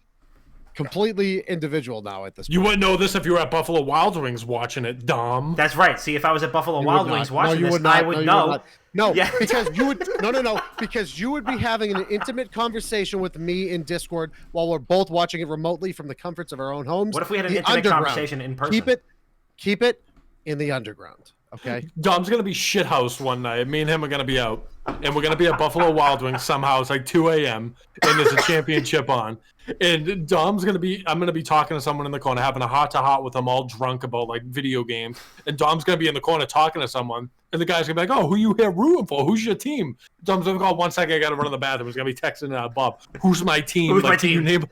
completely individual now at this point. You wouldn't know this if you were at Buffalo Wild Wings watching it, Dom. That's right. See, if I was at Buffalo Wild Wings watching this, I would know. No, yeah. Because you would because you would be having an intimate conversation with me in Discord while we're both watching it remotely from the comforts of our own homes. What if we had an intimate conversation in person? Keep it in the underground. Okay. Dom's gonna be shithoused one night. Me and him are gonna be out, and we're gonna be at Buffalo Wild Wings somehow. It's like 2 a.m. and there's a championship on, and I'm gonna be talking to someone in the corner, having a heart-to-heart with them, all drunk about like video games, and Dom's gonna be in the corner talking to someone, and the guy's gonna be like, "Oh, who you here rooting for? Who's your team?" Dom's gonna go, 1 second, I gotta run to the bathroom. He's gonna be texting Bob, "Who's my team?" Who's like, my team? Name...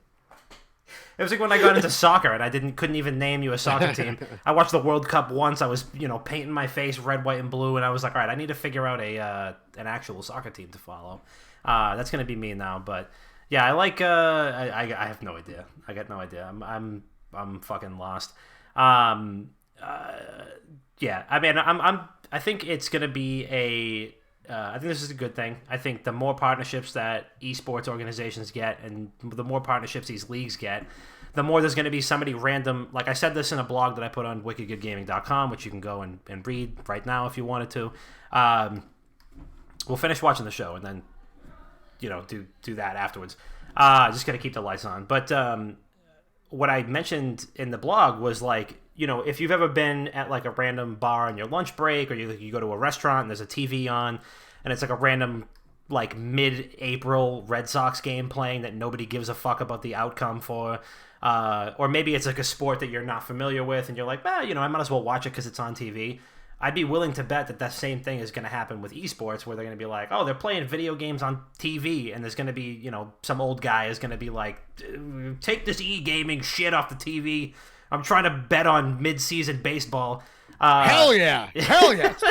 It was like when I got into soccer and I couldn't even name you a soccer team. I watched the World Cup once. I was, painting my face red, white, and blue, and I was like, all right, I need to figure out an actual soccer team to follow. That's gonna be me now, but yeah, I like. I have no idea. I got no idea. I'm fucking lost. Yeah, I mean, I think it's gonna be I think this is a good thing. I think the more partnerships that esports organizations get and the more partnerships these leagues get, the more there's going to be somebody random. Like I said this in a blog that I put on wickedgoodgaming.com, which you can go and read right now if you wanted to. We'll finish watching the show and then, do that afterwards. Just got to keep the lights on. But what I mentioned in the blog was like, if you've ever been at like a random bar on your lunch break, or you go to a restaurant and there's a TV on and it's like a random like mid-April Red Sox game playing that nobody gives a fuck about the outcome for, or maybe it's like a sport that you're not familiar with and you're like, I might as well watch it because it's on TV. I'd be willing to bet that same thing is going to happen with esports, where they're going to be like, oh, they're playing video games on TV, and there's going to be, some old guy is going to be like, take this e-gaming shit off the TV. I'm trying to bet on mid-season baseball. Hell yeah. Hell yes.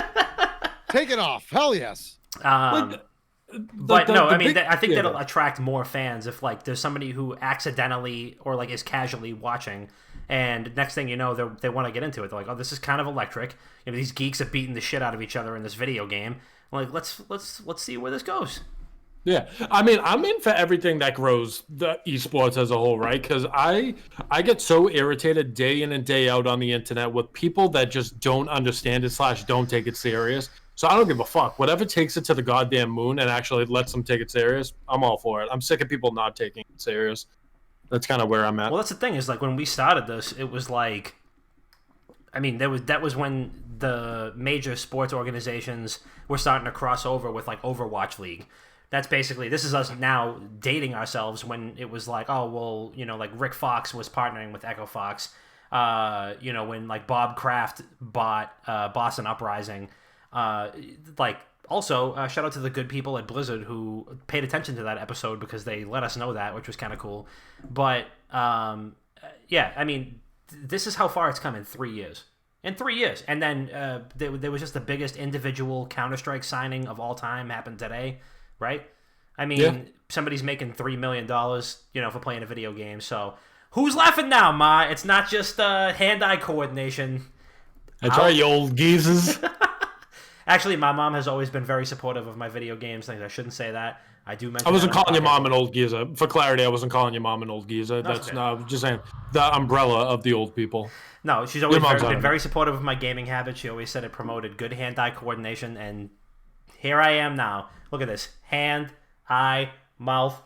Take it off. Hell yes. But no, I mean, I think that'll attract more fans if like there's somebody who accidentally or like is casually watching, and next thing you know, they want to get into it. They're like, oh, this is kind of electric. You know, these geeks are beating the shit out of each other in this video game. Like, let's see where this goes. Yeah, I mean, I'm in for everything that grows the esports as a whole, right? Because I get so irritated day in and day out on the internet with people that just don't understand it / don't take it serious. So I don't give a fuck. Whatever takes it to the goddamn moon and actually lets them take it serious, I'm all for it. I'm sick of people not taking it serious. That's kind of where I'm at. Well, that's the thing is like when we started this, it was like, I mean, that was when the major sports organizations were starting to cross over with like Overwatch League. That's basically, this is us now dating ourselves when it was like, oh, well, you know, like Rick Fox was partnering with Echo Fox. You know, when like Bob Kraft bought Boston Uprising. Like, also, shout out to the good people at Blizzard who paid attention to that episode because they let us know that, which was kind of cool. But, yeah, I mean, this is how far it's come in 3 years. In 3 years. And then there was just the biggest individual Counter-Strike signing of all time happened today. Right? I mean, somebody's making $3 million, you know, for playing a video game. So, who's laughing now, Ma? It's not just hand-eye coordination. That's right, you old geezers. Actually, my mom has always been very supportive of my video games things. I shouldn't say that. I do mention. I wasn't calling your mom an old geezer. For clarity, I wasn't calling your mom an old geezer. That's okay. not just saying the umbrella of the old people. No, she's always been very supportive of my gaming habits. She always said it promoted good hand-eye coordination, and here I am now. Look at this. Hand, eye, mouth.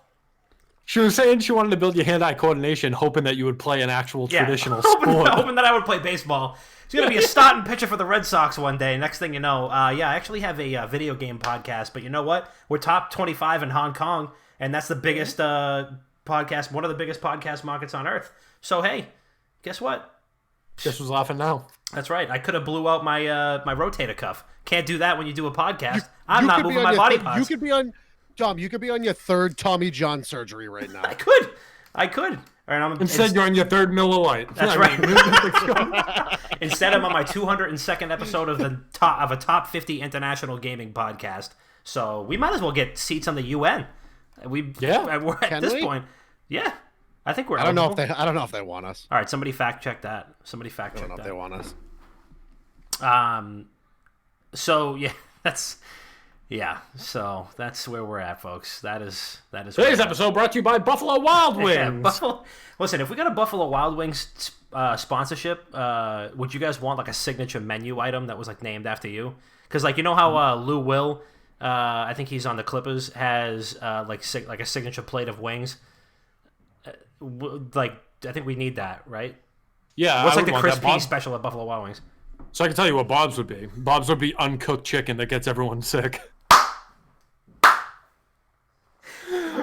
She was saying she wanted to build your hand-eye coordination, hoping that you would play an actual traditional sport. Hoping that I would play baseball. She's going to be a starting pitcher for the Red Sox one day. Next thing you know, yeah, I actually have a video game podcast, but you know what? We're top 25 in Hong Kong, and that's the biggest podcast, one of the biggest podcast markets on Earth. So, hey, guess what? Guess who's laughing now? That's right. I could have blew out my my rotator cuff. Can't do that when you do a podcast. I'm not moving my body parts. You could be on, Tom. You could be on your third Tommy John surgery right now. I could. All right, Instead, you're on your third Miller Lite. That's right. Instead, I'm on my 202nd episode of a top 50 international gaming podcast. So we might as well get seats on the UN. We're at this point. Yeah. I think we're. I don't know if they want us. All right, somebody fact check that. I don't know if they want us. So that's where we're at, folks. That is. Today's episode brought to you by Buffalo Wild Wings. Listen, if we got a Buffalo Wild Wings sponsorship, would you guys want like a signature menu item that was like named after you? Because like you know how Lou Will, I think he's on the Clippers, has like a signature plate of wings. Like I think we need that, right? Yeah. What's like the crispy special at Buffalo Wild Wings? So I can tell you what Bob's would be. Bob's would be uncooked chicken that gets everyone sick.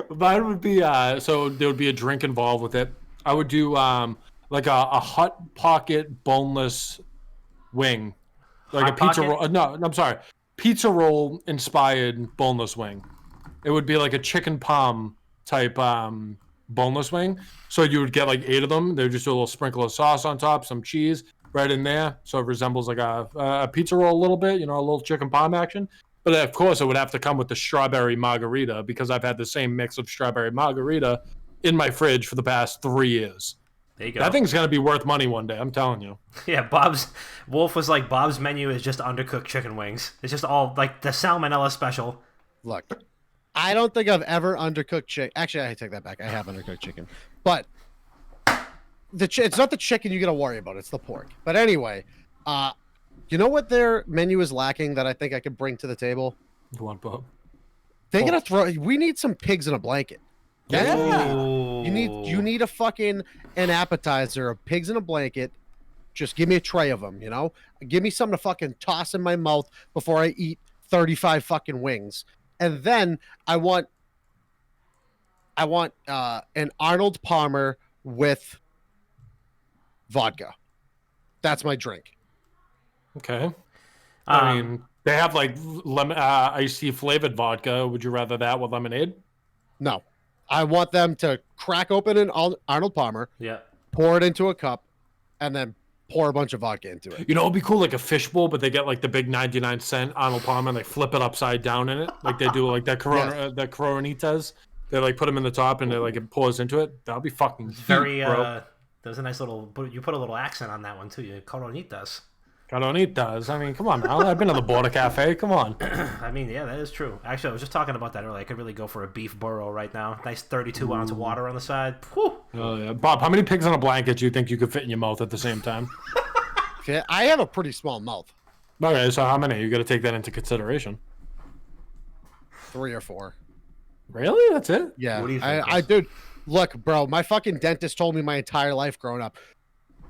Mine would be so there would be a drink involved with it. I would do like a Hot Pocket boneless wing, like Hot a pizza Pocket? roll. No, I'm sorry, pizza roll inspired boneless wing. It would be like a chicken palm type boneless wing. So you would get like 8 of them. They would just do a little sprinkle of sauce on top, some cheese right in there, so it resembles like a pizza roll a little bit, you know, a little chicken palm action. But of course, it would have to come with the strawberry margarita because I've had the same mix of strawberry margarita in my fridge for the past 3 years. There you go. That thing's gonna be worth money one day. I'm telling you. Yeah, Wolf was like, Bob's menu is just undercooked chicken wings. It's just all like the salmonella special. Look, I don't think I've ever undercooked chicken. Actually, I take that back. I have undercooked chicken, but it's not the chicken you gotta worry about. It's the pork. But anyway, you know what their menu is lacking that I think I could bring to the table? You want Bob? They're gonna throw. We need some pigs in a blanket. Yeah. You need an appetizer of pigs in a blanket. Just give me a tray of them. You know, give me something to fucking toss in my mouth before I eat 35 fucking wings. And then I want an Arnold Palmer with vodka. That's my drink. Okay. I mean, they have like lemon, iced tea flavored vodka. Would you rather that with lemonade? No. I want them to crack open an Arnold Palmer, Yeah. pour it into a cup, and then pour a bunch of vodka into it. You know, it'd be cool, like a fishbowl, but they get like the big 99-cent Arnold Palmer and they flip it upside down in it, like they do like that the Coronitas. They like put them in the top and they like it pours into it. That'll be fucking Very. bro. There's a nice little. You put a little accent on that one too. You Coronitas. Coronitas. I mean, come on, man. I've been to the Border Cafe. Come on. I mean, yeah, that is true. Actually, I was just talking about that earlier. I could really go for a beef burro right now. Nice 32-ounce water on the side. Whew. Oh yeah, Bob. How many pigs on a blanket do you think you could fit in your mouth at the same time? Okay, I have a pretty small mouth. Okay, so how many? You got to take that into consideration. 3 or 4. Really? That's it? Yeah. What do you think, I dude, look, bro, my fucking dentist told me my entire life growing up.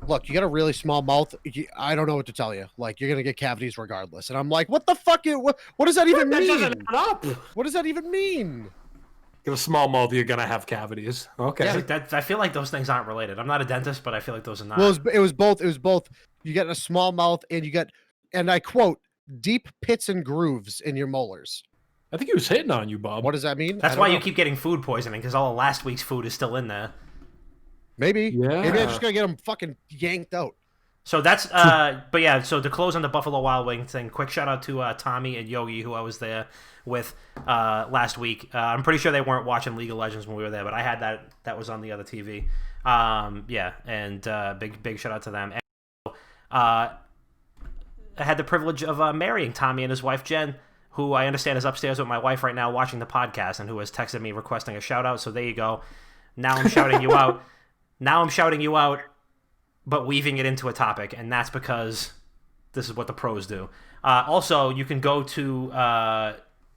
Look, you got a really small mouth. I don't know what to tell you. Like, you're gonna get cavities regardless. And I'm like, what the fuck? What does that even That mean? doesn't add up. What does that even mean? Give a small mouth, you're gonna have cavities. Okay. Yeah, I feel like those things aren't related. I'm not a dentist, but I feel like those are not. Well, it was both. It was both. You get a small mouth, and you get, and I quote, deep pits and grooves in your molars. I think he was hitting on you, Bob. What does that mean? That's I don't why know. you keep getting food poisoning, because all of last week's food is still in there. Maybe. Yeah. Maybe I'm just gonna get them fucking yanked out. So that's, but yeah, so to close on the Buffalo Wild Wings thing, quick shout out to Tommy and Yogi, who I was there with last week. I'm pretty sure they weren't watching League of Legends when we were there, but I had that was on the other TV. Yeah, and big shout out to them. And, I had the privilege of marrying Tommy and his wife Jen, who I understand is upstairs with my wife right now watching the podcast, and who has texted me requesting a shout out. So there you go. Now I'm shouting you out. Now I'm shouting you out, but weaving it into a topic, and that's because this is what the pros do. Also, you can go to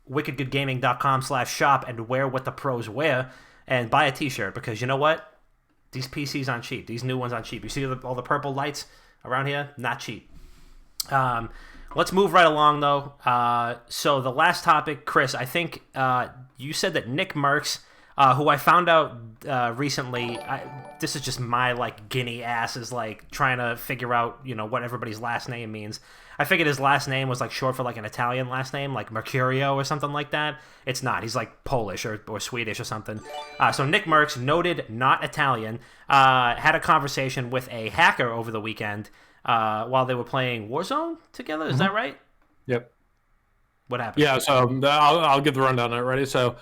wickedgoodgaming.com/shop and wear what the pros wear and buy a t-shirt, because you know what? These PCs aren't cheap. These new ones aren't cheap. You see all the purple lights around here? Not cheap. Let's move right along, though. So the last topic, Chris, I think you said that Nickmercs, who I found out recently, this is just my like guinea ass is like trying to figure out, you know, what everybody's last name means. I figured his last name was like short for like an Italian last name, like Mercurio or something like that. It's not. He's like Polish or Swedish or something. So Nickmercs, noted not Italian, had a conversation with a hacker over the weekend while they were playing Warzone together. Is that right? Yep. What happened? Yeah, so I'll give the rundown on it. Ready? So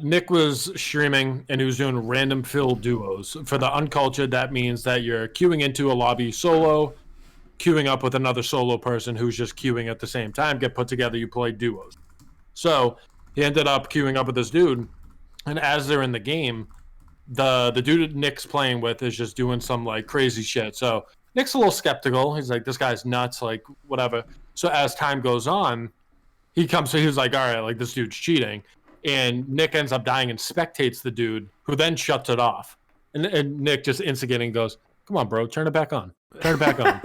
Nick was streaming and he was doing random fill duos. For the uncultured, that means that you're queuing into a lobby solo, queuing up with another solo person who's just queuing at the same time, get put together, you play duos. So he ended up queuing up with this dude, and as they're in the game, the dude Nick's playing with is just doing some like crazy shit. So Nick's a little skeptical. He's like, this guy's nuts, like whatever. So as time goes on, he was like, all right, like this dude's cheating. And Nick ends up dying and spectates the dude, who then shuts it off. And Nick just instigating goes, come on, bro, turn it back on. Turn it back on.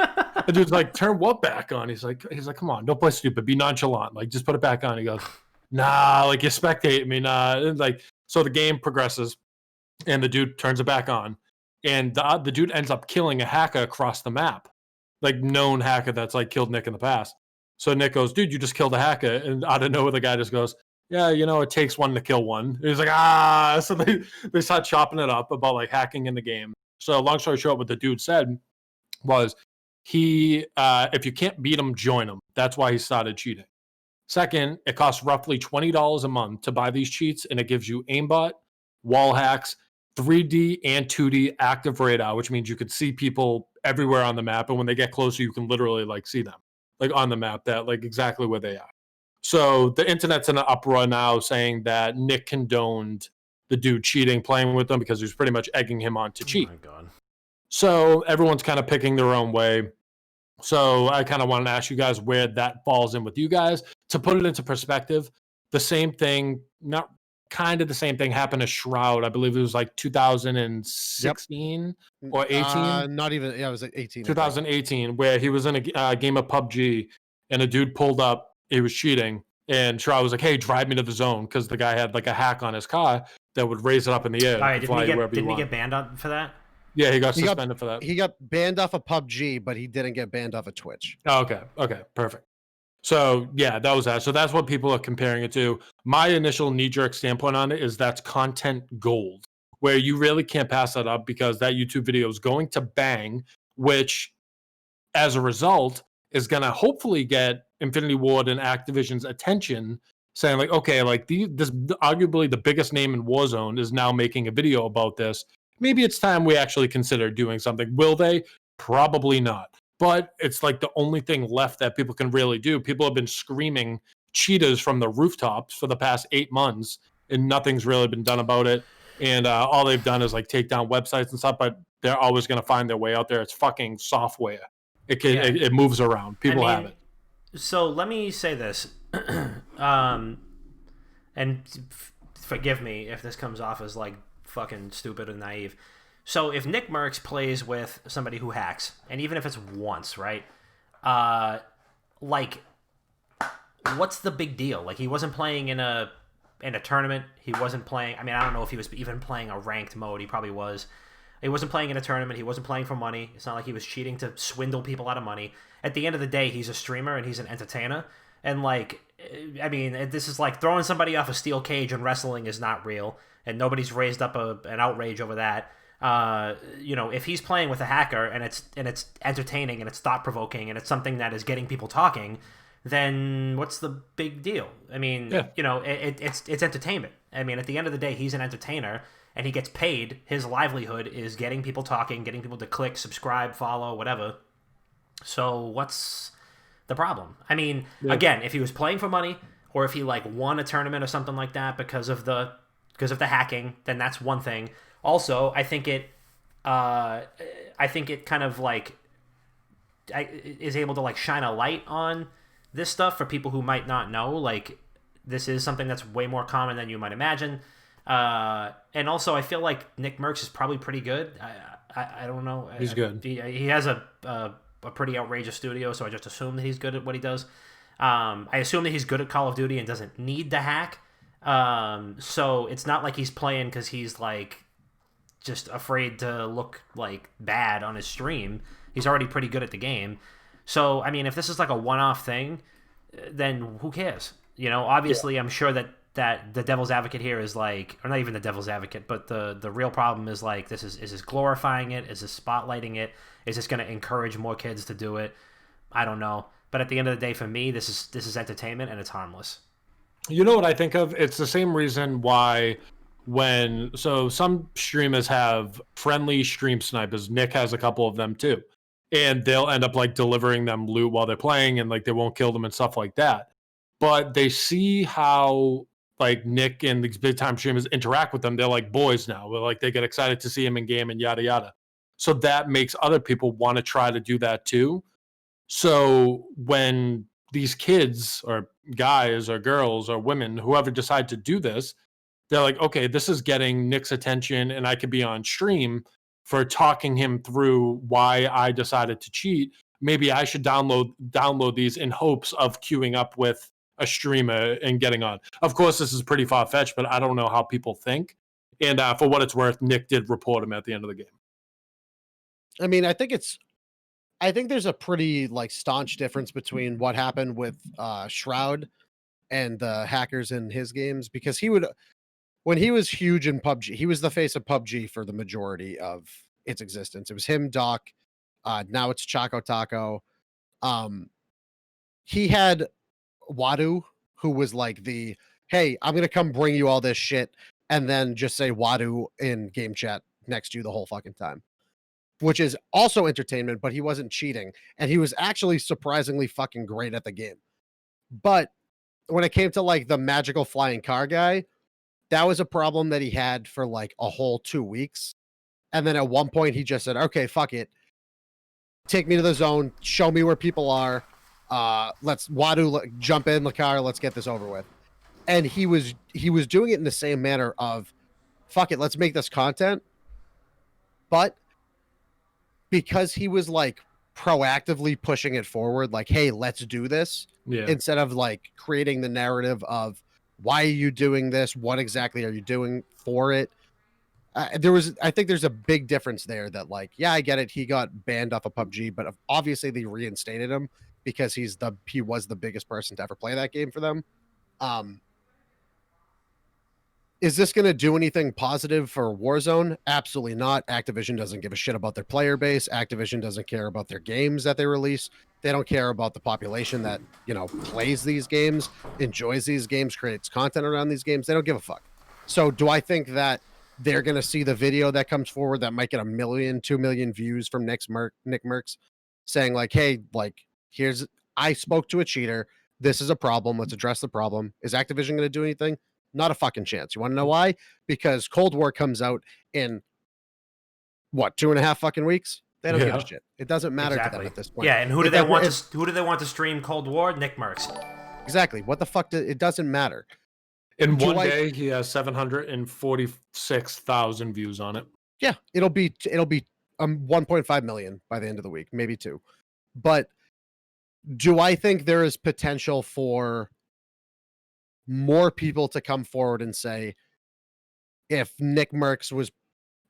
The dude's like, turn what back on? He's like, come on, don't play stupid. Be nonchalant. Like, just put it back on. He goes, nah, like you spectate me, nah. And like, so the game progresses, and the dude turns it back on, and the dude ends up killing a hacker across the map, like known hacker that's like killed Nick in the past. So Nick goes, dude, you just killed a hacker, and out of nowhere the guy just goes, yeah, you know, it takes one to kill one. He's like, ah. So they start chopping it up about like hacking in the game. So long story short, what the dude said was he, if you can't beat him, join him. That's why he started cheating. Second, it costs roughly $20 a month to buy these cheats, and it gives you aimbot, wall hacks, 3D and 2D active radar, which means you can see people everywhere on the map, and when they get closer, you can literally like see them like on the map, that like exactly where they are. So the internet's in an uproar now saying that Nick condoned the dude cheating, playing with them, because he was pretty much egging him on to cheat. Oh my God. So everyone's kind of picking their own way. So I kind of wanted to ask you guys where that falls in with you guys. To put it into perspective, the same thing, not kind of the same thing happened to Shroud. I believe it was like 2016 or 18. Not even, yeah, it was like 18. 2018, where he was in a game of PUBG, and a dude pulled up. He was cheating, and Shroud was like, hey, drive me to the zone, because the guy had like a hack on his car that would raise it up in the air. All right, didn't he want. get banned for that? Yeah, he got suspended for that. He got banned off of PUBG, but he didn't get banned off of Twitch. Oh, okay, perfect. So yeah, that was that. So that's what people are comparing it to. My initial knee-jerk standpoint on it is that's content gold, where you really can't pass that up, because that YouTube video is going to bang which as a result is going to hopefully get Infinity Ward and Activision's attention, saying like, okay, like this arguably the biggest name in Warzone is now making a video about this. Maybe it's time we actually consider doing something. Will they? Probably not. But it's like the only thing left that people can really do. People have been screaming cheetahs from the rooftops for the past 8 months, and nothing's really been done about it. And all they've done is like take down websites and stuff, but they're always going to find their way out there. It's fucking software. It moves around. People have it. So let me say this, and forgive me if this comes off as like fucking stupid and naive. So if Nickmercs plays with somebody who hacks, and even if it's once, right? Like, what's the big deal? Like, he wasn't playing in a tournament. He wasn't playing. I mean, I don't know if he was even playing a ranked mode. He probably was. He wasn't playing in a tournament. He wasn't playing for money. It's not like he was cheating to swindle people out of money. At the end of the day, he's a streamer and he's an entertainer. And, like, I mean, this is like throwing somebody off a steel cage in wrestling is not real. And nobody's raised up an outrage over that. You know, if he's playing with a hacker and it's entertaining and it's thought-provoking and it's something that is getting people talking, then what's the big deal? I mean, you know, it's entertainment. I mean, at the end of the day, he's an entertainer. And he gets paid. His livelihood is getting people talking, getting people to click, subscribe, follow, whatever. So what's the problem? I mean, again, if he was playing for money, or if he like won a tournament or something like that because of the hacking, then that's one thing. Also, I think it kind of like is able to like shine a light on this stuff for people who might not know. Like, this is something that's way more common than you might imagine. And also, I feel like Nickmercs is probably pretty good. I don't know. He's good. He has a pretty outrageous studio, so I just assume that he's good at what he does. I assume that he's good at Call of Duty and doesn't need to hack. So it's not like he's playing because he's like just afraid to look like bad on his stream. He's already pretty good at the game. So, I mean, if this is like a one-off thing, then who cares? You know, obviously, I'm sure that the devil's advocate here is like, or not even the devil's advocate, but the real problem is like, is this glorifying it? Is this spotlighting it? Is this going to encourage more kids to do it? I don't know. But at the end of the day, for me, this is entertainment and it's harmless. You know what I think of? It's the same reason why so some streamers have friendly stream snipers. Nick has a couple of them too. And they'll end up like delivering them loot while they're playing and like they won't kill them and stuff like that. But they see how like Nick and these big time streamers interact with them. They're like boys now. They're like, they get excited to see him in game and yada yada. So that makes other people want to try to do that too. So when these kids or guys or girls or women, whoever decide to do this, they're like, okay, this is getting Nick's attention and I could be on stream for talking him through why I decided to cheat. Maybe I should download these in hopes of queuing up with a streamer and getting on. Of course, this is pretty far-fetched, but I don't know how people think. And for what it's worth, Nick did report him at the end of the game. I mean, I think there's a pretty like staunch difference between what happened with Shroud and the hackers in his games, because when he was huge in PUBG, he was the face of PUBG for the majority of its existence. It was him, Doc. Now it's Choco Taco. He had Wadu, who was like hey, I'm going to come bring you all this shit, and then just say Wadu in game chat next to you the whole fucking time, which is also entertainment, but he wasn't cheating. And he was actually surprisingly fucking great at the game. But when it came to like the magical flying car guy, that was a problem that he had for like a whole 2 weeks. And then at one point he just said, okay, fuck it. Take me to the zone. Show me where people are. Let's Wadu jump in the car. Let's get this over with. And he was doing it in the same manner of, fuck it, let's make this content. But because he was like proactively pushing it forward, like, hey, let's do this, instead of like creating the narrative of why are you doing this? What exactly are you doing for it? I think there's a big difference there that like, yeah, I get it. He got banned off of PUBG, but obviously they reinstated him because he was the biggest person to ever play that game for them. Is this going to do anything positive for Warzone? Absolutely not. Activision doesn't give a shit about their player base. Activision doesn't care about their games that they release. They don't care about the population that, plays these games, enjoys these games, creates content around these games. They don't give a fuck. So do I think that they're going to see the video that comes forward that might get 1 million, 2 million views from Nickmercs saying like, hey, like, I spoke to a cheater. This is a problem. Let's address the problem. Is Activision going to do anything? Not a fucking chance. You want to know why? Because Cold War comes out in 2.5 fucking weeks? They don't give a shit. It doesn't matter to them at this point. Yeah, and who do they want to stream Cold War? Nickmercs. Exactly. What the fuck? It doesn't matter. In one day, he has 746,000 views on it. Yeah, it'll be 1.5 million by the end of the week, maybe 2. But do I think there is potential for more people to come forward and say, if Nickmercs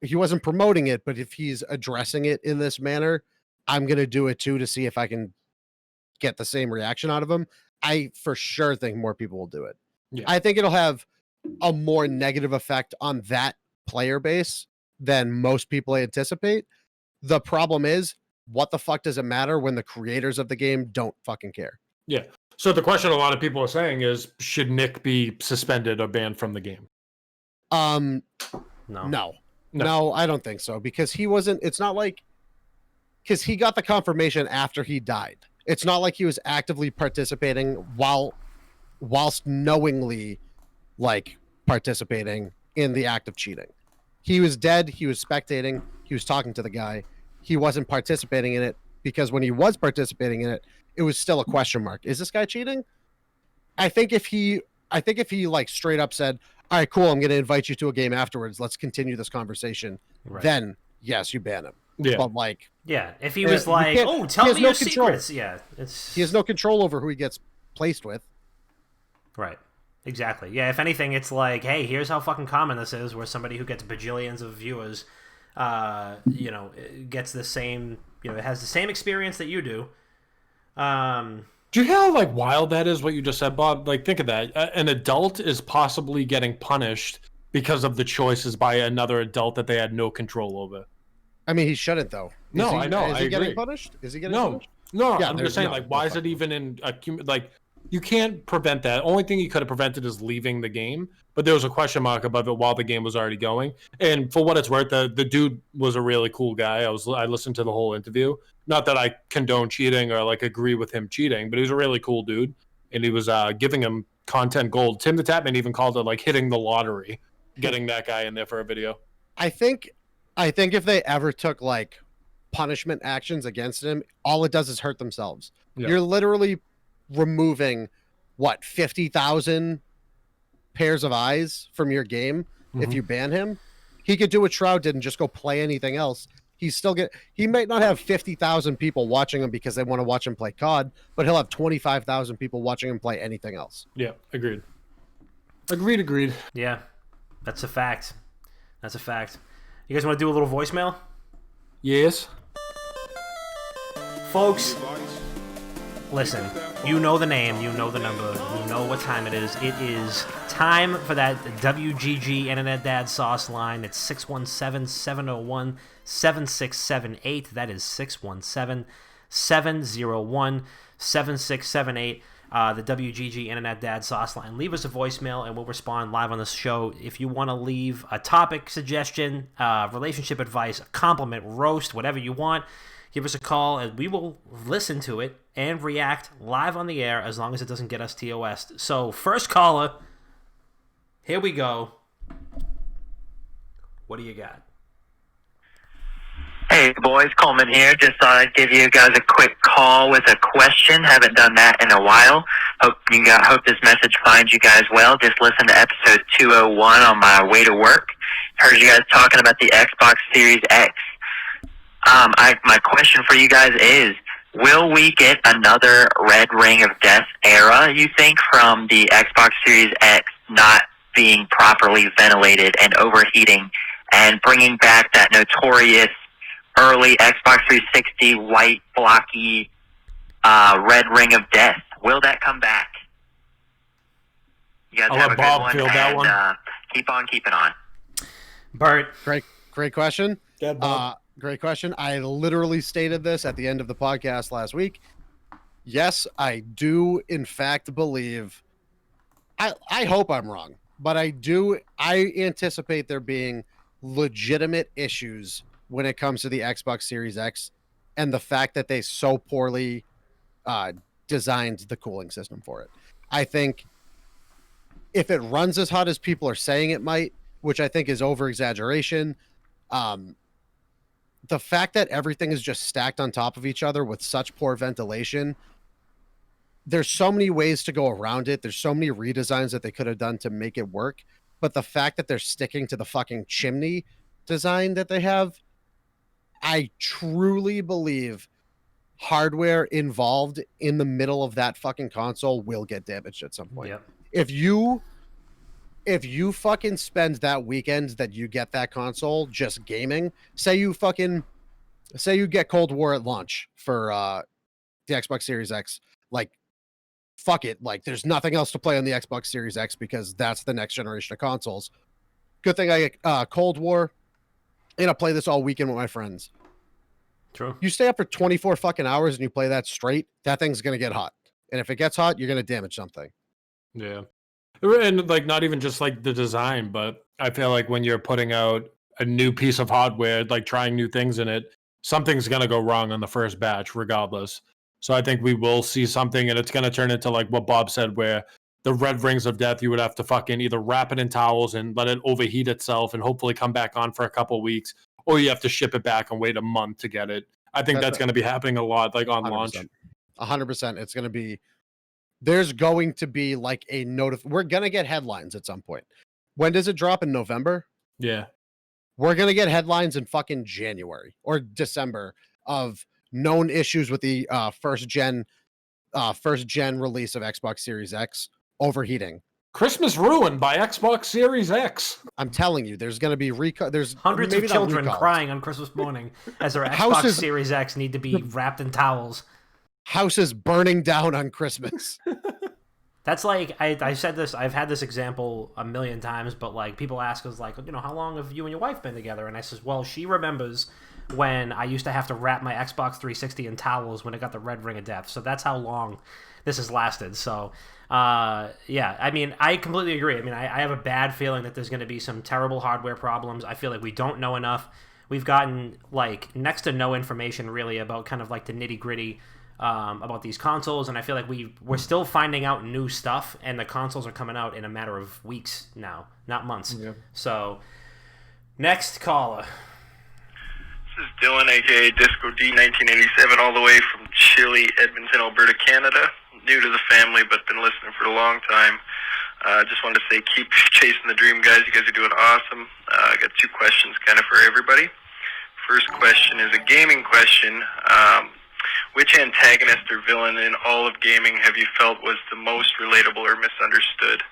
he wasn't promoting it, but if he's addressing it in this manner, I'm going to do it too to see if I can get the same reaction out of him. I for sure think more people will do it. Yeah. I think it'll have a more negative effect on that player base than most people anticipate. The problem is, what the fuck does it matter when the creators of the game don't fucking care? Yeah. So the question a lot of people are saying is, should Nick be suspended or banned from the game? No, I don't think so, because he wasn't. It's not like, because he got the confirmation after he died. It's not like he was actively participating whilst knowingly like participating in the act of cheating. He was dead. He was spectating. He was talking to the guy. He wasn't participating in it, because when he was participating in it, it was still a question mark. Is this guy cheating? I think if he like straight up said, all right, cool, I'm going to invite you to a game afterwards, let's continue this conversation, then yes, you ban him. Yeah. But like, yeah, if he was like, oh, tell me your secrets. Yeah, he has no control over who he gets placed with. Right. Exactly. Yeah, if anything, it's like, hey, here's how fucking common this is, where somebody who gets bajillions of viewers, gets the same, has the same experience that you do. Do you hear how like wild that is, what you just said, Bob? Like, think of that. An adult is possibly getting punished because of the choices by another adult that they had no control over. I mean, he shouldn't, though. I know. Is he getting punished? Is he getting punished? No, yeah, I'm just saying, why is it even in like, you can't prevent that. Only thing you could have prevented is leaving the game, but there was a question mark above it while the game was already going. And for what it's worth, the dude was a really cool guy. I listened to the whole interview. Not that I condone cheating or like agree with him cheating, but he was a really cool dude, and he was giving him content gold. Tim the Tapman even called it like hitting the lottery, getting that guy in there for a video. I think if they ever took like punishment actions against him, all it does is hurt themselves. Yeah. You're literally removing 50,000 pairs of eyes from your game. If you ban him. He could do what Shroud did and just go play anything else. He might not have 50,000 people watching him because they want to watch him play COD, but he'll have 25,000 people watching him play anything else. Yeah, agreed. Yeah, that's a fact. You guys want to do a little voicemail? Yes. Folks, listen, you know the name, you know the number, you know what time it is. It is time for that WGG Internet Dad Sauce line. It's 617-701-7678. That is 617-701-7678. The WGG Internet Dad Sauce line. Leave us a voicemail and we'll respond live on the show. If you want to leave a topic suggestion, relationship advice, a compliment, roast, whatever you want, give us a call and we will listen to it and react live on the air, as long as it doesn't get us TOS. So, first caller, here we go. What do you got? Hey boys, Coleman here. Just thought I'd give you guys a quick call with a question. Haven't done that in a while. Hope this message finds you guys well. Just listened to episode 201 on my way to work. Heard you guys talking about the Xbox Series X. My question for you guys is, will we get another Red Ring of Death era, you think, from the Xbox Series X not being properly ventilated and overheating, and bringing back that notorious early Xbox 360 white blocky Red Ring of Death? Will that come back? You guys I'll have let a Bob good feel one, that and one. Keep on keeping on. Bert. Great question. Yeah, Bob. Great question. I literally stated this at the end of the podcast last week. Yes, I do in fact believe, I hope I'm wrong, but I anticipate there being legitimate issues when it comes to the Xbox Series X and the fact that they so poorly designed the cooling system for it. I think if it runs as hot as people are saying it might, which I think is over exaggeration, the fact that everything is just stacked on top of each other with such poor ventilation, there's so many ways to go around it. There's so many redesigns that they could have done to make it work. But the fact that they're sticking to the fucking chimney design that they have, I truly believe hardware involved in the middle of that fucking console will get damaged at some point. Yep. If you fucking spend that weekend that you get that console just gaming, say you get Cold War at launch for the Xbox Series X, like fuck it, like there's nothing else to play on the Xbox Series X because that's the next generation of consoles. Good thing I get Cold War, and I play this all weekend with my friends. True. You stay up for 24 fucking hours and you play that straight, that thing's gonna get hot. And if it gets hot, you're gonna damage something. Yeah. And like not even just like the design, but I feel like when you're putting out a new piece of hardware, like trying new things in it, something's going to go wrong on the first batch regardless. So I think we will see something, and it's going to turn into like what Bob said, where the red rings of death, you would have to fucking either wrap it in towels and let it overheat itself and hopefully come back on for a couple of weeks, or you have to ship it back and wait a month to get it. I think that's going to be happening a lot, like on 100%. launch. 100%. It's going to be, there's going to be like a we're going to get headlines at some point. When does it drop? In November? Yeah. We're going to get headlines in fucking January or December of known issues with the first gen release of Xbox Series X overheating. Christmas ruined by Xbox Series X. I'm telling you, there's going to be there's hundreds of maybe not children recalls. crying on Christmas morning as their Xbox Houses- Series X need to be wrapped in towels. Houses burning down on Christmas. That's like, I said this, I've had this example a million times, but like people ask us like, you know, how long have you and your wife been together? And I says, well, she remembers when I used to have to wrap my Xbox 360 in towels when it got the red ring of death. So that's how long this has lasted. So, yeah, I mean, I completely agree. I mean, I have a bad feeling that there's going to be some terrible hardware problems. I feel like we don't know enough. We've gotten like next to no information really about kind of like the nitty gritty about these consoles, and I feel like we're still finding out new stuff, and the consoles are coming out in a matter of weeks now, not months. Yeah. So, next caller. This is Dylan, aka Disco D 1987, all the way from chilly Edmonton, Alberta, Canada. New to the family, but been listening for a long time. Just wanted to say, keep chasing the dream, guys. You guys are doing awesome. I got two questions kind of for everybody. First question is a gaming question. Which antagonist or villain in all of gaming have you felt was the most relatable or misunderstood?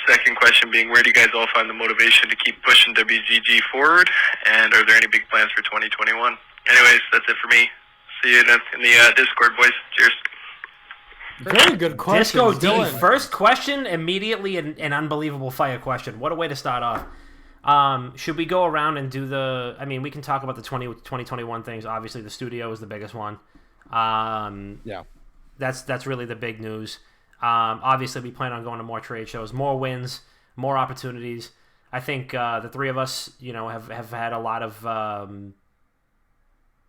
Second question being, where do you guys all find the motivation to keep pushing WGG forward? And are there any big plans for 2021? Anyways, that's it for me. See you in the Discord, boys. Cheers. Very good question. Disco D, first question, immediately an unbelievable fire question. What a way to start off. Should we go around and do I mean, we can talk about the 2021 things. Obviously, the studio is the biggest one. Yeah. That's really the big news. Obviously, we plan on going to more trade shows, more wins, more opportunities. I think the three of us, you know, have had a lot of,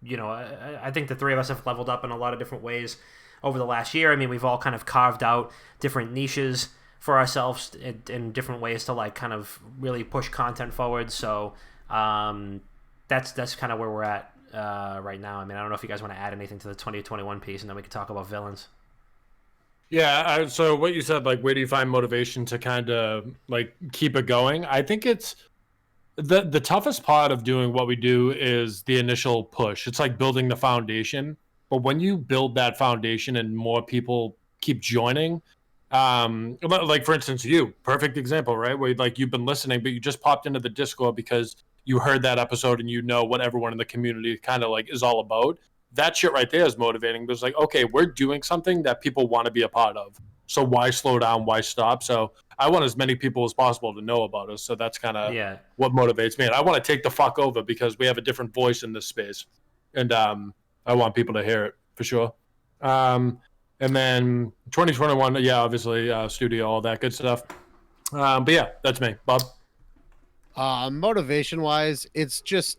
you know, I think the three of us have leveled up in a lot of different ways over the last year. I mean, we've all kind of carved out different niches for ourselves in different ways to like kind of really push content forward. So that's kind of where we're at right now. I mean, I don't know if you guys want to add anything to the 2021 piece, and then we can talk about villains. Yeah, so what you said, like, where do you find motivation to kind of like keep it going? I think it's the toughest part of doing what we do is the initial push. It's like building the foundation, but when you build that foundation and more people keep joining, like for instance, you, perfect example, right? Where like you've been listening, but you just popped into the Discord because you heard that episode and you know what everyone in the community kind of like is all about. That shit right there is motivating. There's like, okay, we're doing something that people want to be a part of. So why slow down? Why stop? So I want as many people as possible to know about us. So that's kind of what motivates me. And I want to take the fuck over because we have a different voice in this space. And I want people to hear it for sure. And then 2021, obviously studio, all that good stuff. But yeah, that's me. Bob? Motivation wise, it's just,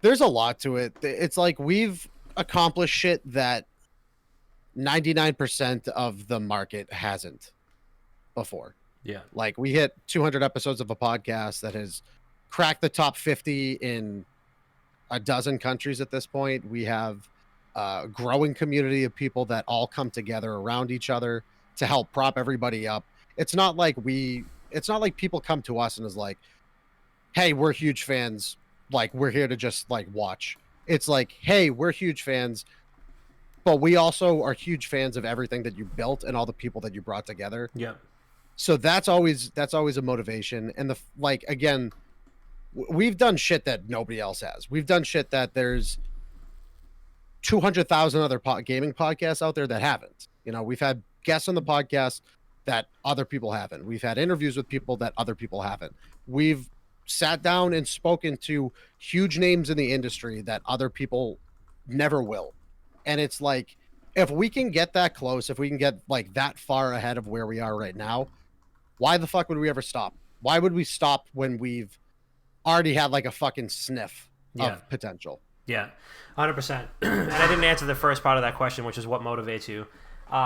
there's a lot to it. It's like we've accomplished shit that 99% of the market hasn't before. Yeah. Like we hit 200 episodes of a podcast that has cracked the top 50 in a dozen countries at this point. We have a growing community of people that all come together around each other to help prop everybody up. It's not like people come to us and is like, hey, we're huge fans. Like, we're here to just like watch. It's like, hey, we're huge fans, but we also are huge fans of everything that you built and all the people that you brought together. Yeah. So that's always a motivation. And again, we've done shit that nobody else has. We've done shit that there's 200,000 other gaming podcasts out there that haven't. You know, we've had guests on the podcast that other people haven't. We've had interviews with people that other people haven't. We've sat down and spoken to huge names in the industry that other people never will. And it's like, if we can get that close, if we can get like that far ahead of where we are right now, why the fuck would we ever stop? Why would we stop when we've already had like a fucking sniff of potential? Yeah, 100%. And I didn't answer the first part of that question, which is what motivates you.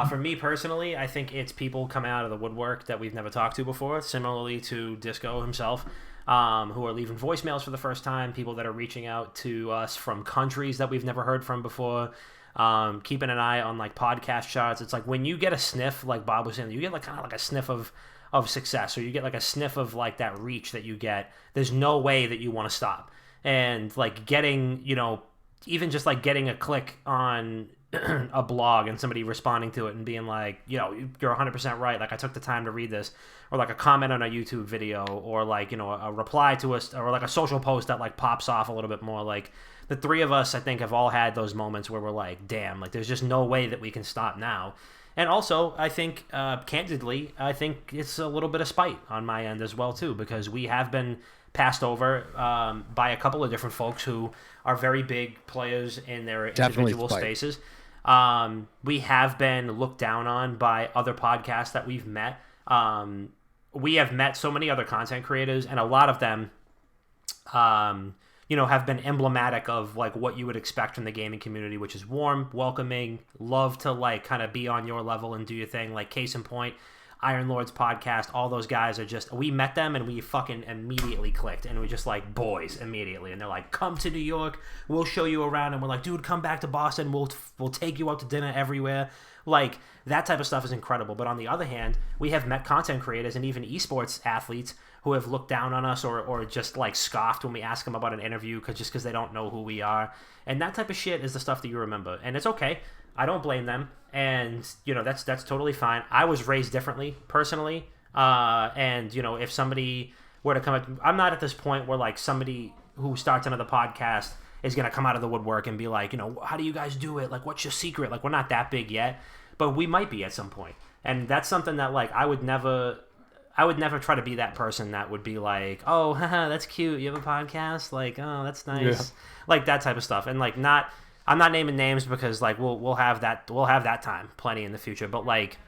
For me personally, I think it's people coming out of the woodwork that we've never talked to before, similarly to Disco himself, who are leaving voicemails for the first time, people that are reaching out to us from countries that we've never heard from before, keeping an eye on like podcast charts. It's like when you get a sniff, like Bob was saying, you get like kind of like a sniff of success, or you get like a sniff of like that reach that you get. There's no way that you want to stop. And like getting, even just like getting a click on a blog and somebody responding to it and being like, you're 100% right. Like I took the time to read this, or like a comment on a YouTube video, or like, a reply to us, or like a social post that like pops off a little bit more. Like the three of us, I think, have all had those moments where we're like, damn, like there's just no way that we can stop now. And also, I think, candidly, I think it's a little bit of spite on my end as well, too, because we have been passed over by a couple of different folks who are very big players in their individual spaces. We have been looked down on by other podcasts that we've met. We have met so many other content creators, and a lot of them, have been emblematic of like what you would expect from the gaming community, which is warm, welcoming, love to like kind of be on your level and do your thing. Like case in point, Iron Lord's podcast, all those guys are just, we met them and we fucking immediately clicked, and we're just like boys immediately. And they're like, come to New York, we'll show you around. And we're like, dude, come back to Boston, we'll take you out to dinner everywhere. Like that type of stuff is incredible. But on the other hand, we have met content creators and even esports athletes who have looked down on us or just like scoffed when we ask them about an interview because they don't know who we are. And that type of shit is the stuff that you remember. And it's okay. I don't blame them. And, that's totally fine. I was raised differently, personally. And, if somebody were to come at, I'm not at this point where, like, somebody who starts another podcast is going to come out of the woodwork and be like, how do you guys do it? Like, what's your secret? Like, we're not that big yet, but we might be at some point. And that's something that, like, I would never try to be that person that would be like, oh, haha, that's cute. You have a podcast? Like, oh, that's nice. Yeah. Like, that type of stuff. And, like, I'm not naming names because like we'll have that time plenty in the future. But like,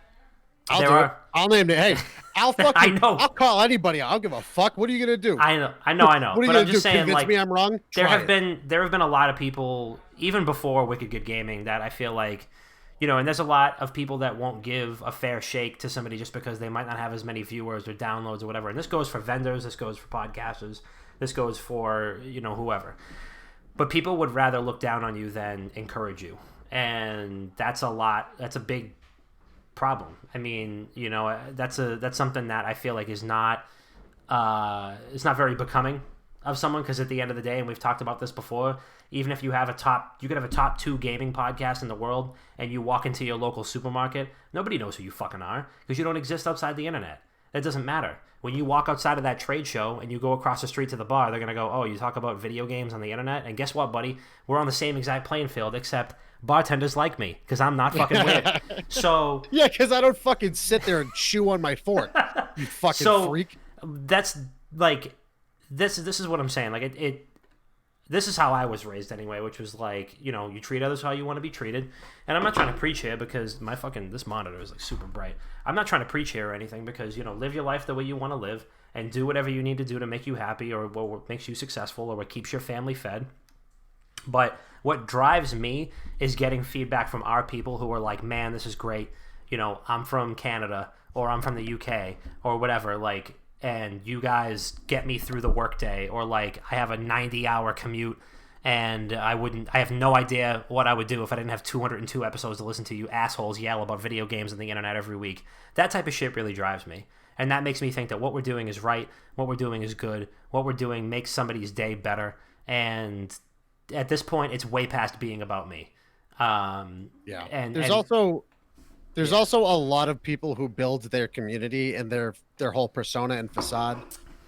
I'll name it. Hey, I'll fucking I know. I'll call anybody. I don't give a fuck. What are you gonna do? I know. What are you but gonna I'm just do? saying, Convince like, me I'm wrong. There have been a lot of people even before Wicked Good Gaming that I feel like, and there's a lot of people that won't give a fair shake to somebody just because they might not have as many viewers or downloads or whatever. And this goes for vendors. This goes for podcasters. This goes for whoever. But people would rather look down on you than encourage you. And that's a big problem. I mean, that's something that I feel like is not very becoming of someone, because at the end of the day, and we've talked about this before, even if you could have a top 2 gaming podcast in the world and you walk into your local supermarket, nobody knows who you fucking are because you don't exist outside the internet. It doesn't matter. When you walk outside of that trade show and you go across the street to the bar, they're going to go, oh, you talk about video games on the internet? And guess what, buddy? We're on the same exact playing field, except bartenders like me because I'm not fucking weird. So Yeah, because I don't fucking sit there and chew on my fork. You fucking freak. That's like this is what I'm saying. Like this is how I was raised anyway, which was like, you know, you treat others how you want to be treated. And I'm not trying to preach here because this monitor is like super bright. I'm not trying to preach here or anything because, you know, live your life the way you want to live and do whatever you need to do to make you happy or what makes you successful or what keeps your family fed. But what drives me is getting feedback from our people who are like, man, this is great. You know, I'm from Canada or I'm from the UK or whatever, like, and you guys get me through the workday, or like I have a 90-hour commute and I have no idea what I would do if I didn't have 202 episodes to listen to you assholes yell about video games and the internet every week. That type of shit really drives me. And that makes me think that what we're doing is right, what we're doing is good, what we're doing makes somebody's day better. And at this point, it's way past being about me. Yeah. And there's also a lot of people who build their community and their whole persona and facade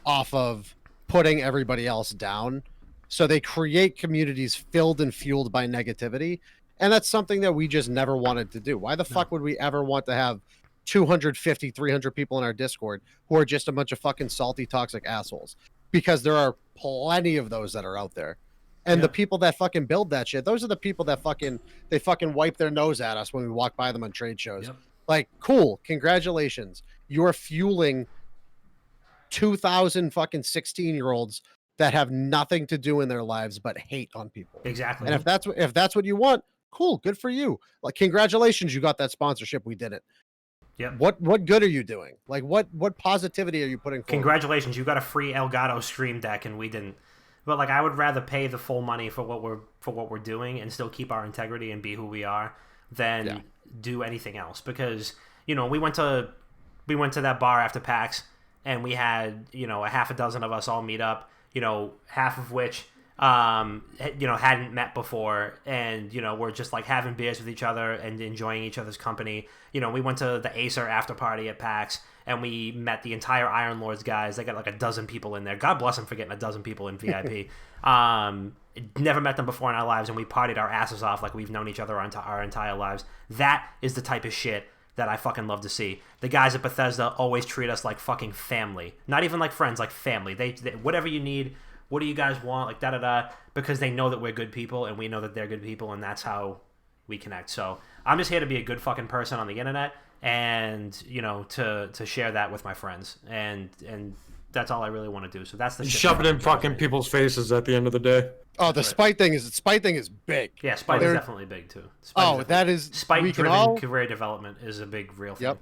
off of putting everybody else down. So they create communities filled and fueled by negativity. And that's something that we just never wanted to do. Why the fuck would we ever want to have 250, 300 people in our Discord who are just a bunch of fucking salty, toxic assholes? Because there are plenty of those that are out there. And the people that fucking build that shit, those are the people that fucking wipe their nose at us when we walk by them on trade shows. Yep. Like, cool, congratulations. You're fueling 2,000 fucking 16-year-olds that have nothing to do in their lives but hate on people. Exactly. And if that's what you want, cool, good for you. Like, congratulations, you got that sponsorship. We did it. Yep. What good are you doing? Like, what positivity are you putting forward? Congratulations, you got a free Elgato Stream Deck and we didn't. But like, I would rather pay the full money for what we're doing and still keep our integrity and be who we are than do anything else. Because, you know, we went to that bar after PAX and we had, you know, a half a dozen of us all meet up, you know, half of which you know, hadn't met before, and, you know, we're just like having beers with each other and enjoying each other's company. You know, we went to the Acer after party at PAX and we met the entire Iron Lords guys. They got like a dozen people in there. God bless them for getting a dozen people in VIP. Never met them before in our lives, and we partied our asses off like we've known each other our entire lives. That is the type of shit that I fucking love to see. The guys at Bethesda always treat us like fucking family. Not even like friends, like family. They whatever you need, what do you guys want, like da-da-da, because they know that we're good people and we know that they're good people, and that's how we connect. So I'm just here to be a good fucking person on the internet and, you know, to share that with my friends. And that's all I really want to do. So that's the shit. Shove it in fucking people's faces at the end of the day. Oh, the spite thing is big. Yeah, spite is definitely big too. Spite-driven career development is a big real thing. Yep.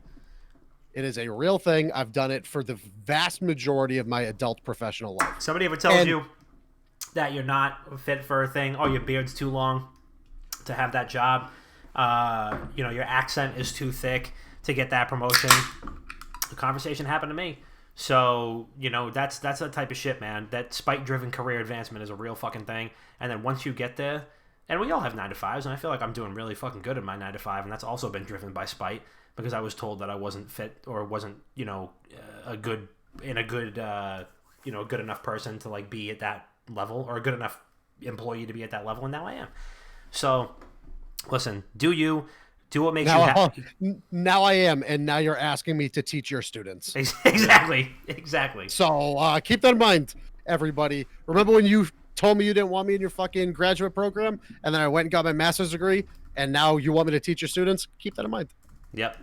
It is a real thing. I've done it for the vast majority of my adult professional life. Somebody ever tells you that you're not fit for a thing, oh, your beard's too long to have that job, you know, your accent is too thick to get that promotion. The conversation happened to me. So, you know, that's the type of shit, man. That spite-driven career advancement is a real fucking thing. And then once you get there, and we all have 9-to-5s, and I feel like I'm doing really fucking good in my 9-to-5, and that's also been driven by spite, because I was told that I wasn't fit or wasn't, you know, a good enough person to like be at that level, or a good enough employee to be at that level, and now I am. So, listen, do what makes you happy. Now I am, and now you're asking me to teach your students. Exactly. So keep that in mind, everybody. Remember when you told me you didn't want me in your fucking graduate program, and then I went and got my master's degree, and now you want me to teach your students? Keep that in mind. Yep,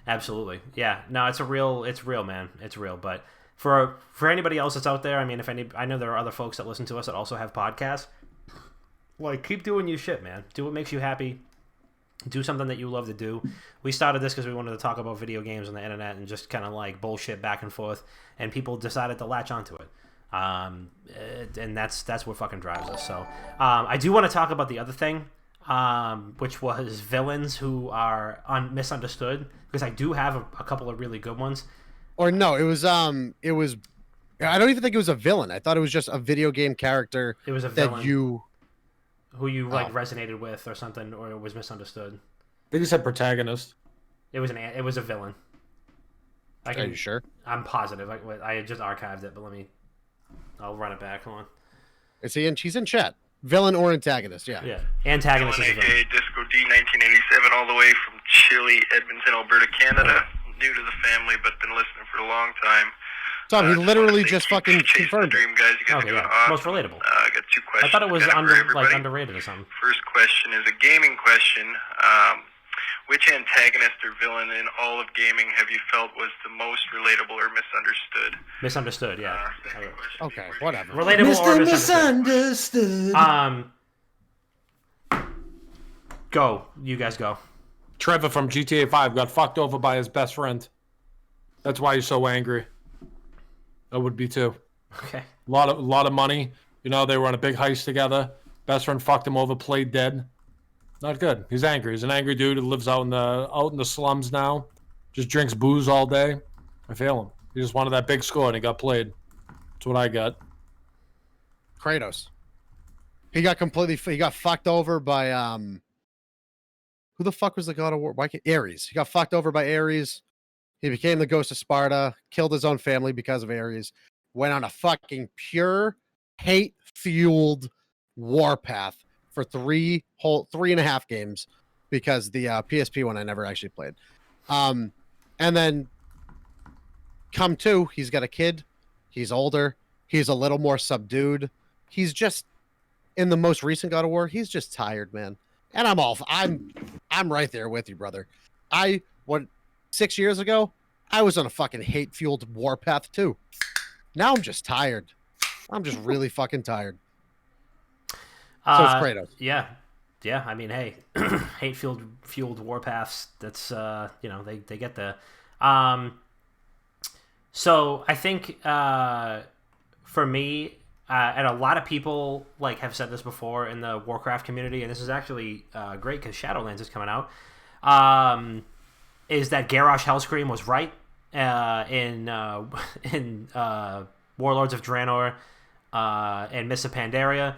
absolutely. Yeah, no, it's real, man. It's real. But for anybody else that's out there, I mean, I know there are other folks that listen to us that also have podcasts. Like, keep doing your shit, man. Do what makes you happy. Do something that you love to do. We started this because we wanted to talk about video games on the internet and just kind of like bullshit back and forth, and people decided to latch onto it. And that's what fucking drives us. So I do want to talk about the other thing, which was villains who are misunderstood, because I do have a couple of really good ones. Or no, it was I don't even think it was a villain. I thought it was just a video game character. It was a villain who you resonated with or something, or it was misunderstood. I think you said protagonist. It was a villain. Are you sure? I'm positive. I just archived it, but I'll run it back. Hold on. She's in chat. Villain or antagonist? Yeah. Yeah. Antagonist is a villain. Disco D 1987 all the way from chilly Edmonton, Alberta, Canada. New to the family, but been listening for a long time. Tom, he literally Just just wanna say fucking keep chasing the confirmed it. dream, guys. You guys are Okay, doing yeah. awesome. Most relatable. I got two questions. I thought it was kind of for everybody. underrated or something. First question is a gaming question. Which antagonist or villain in all of gaming have you felt was the most relatable or misunderstood? Misunderstood, yeah. Second question, Okay, where do you- whatever. Relatable or Mr. misunderstood? Misunderstood. Go. You guys go. Trevor from GTA 5 got fucked over by his best friend. That's why he's so angry. I would be too. Okay. A lot of money. You know, they were on a big heist together. Best friend fucked him over, played dead. Not good. He's angry. He's an angry dude who lives out in the slums now. Just drinks booze all day. I feel him. He just wanted that big score and he got played. That's what I got. Kratos. He got fucked over by who the fuck was the God of War? Ares. He got fucked over by Ares. He became the Ghost of Sparta, killed his own family because of Ares, went on a fucking pure hate-fueled warpath for 3.5 games because the PSP one I never actually played. And then come to, he's got a kid, he's older, he's a little more subdued. He's just in the most recent God of War, he's just tired, man. And I'm right there with you, brother. 6 years ago, I was on a fucking hate-fueled warpath too. Now I'm just tired. I'm just really fucking tired. So it's Kratos. Yeah. I mean, hey, hate-fueled warpaths. That's they get the. So I think for me, and a lot of people have said this before in the Warcraft community, and this is actually great because Shadowlands is coming out. Is that Garrosh Hellscream was right in Warlords of Draenor and Mists of Pandaria,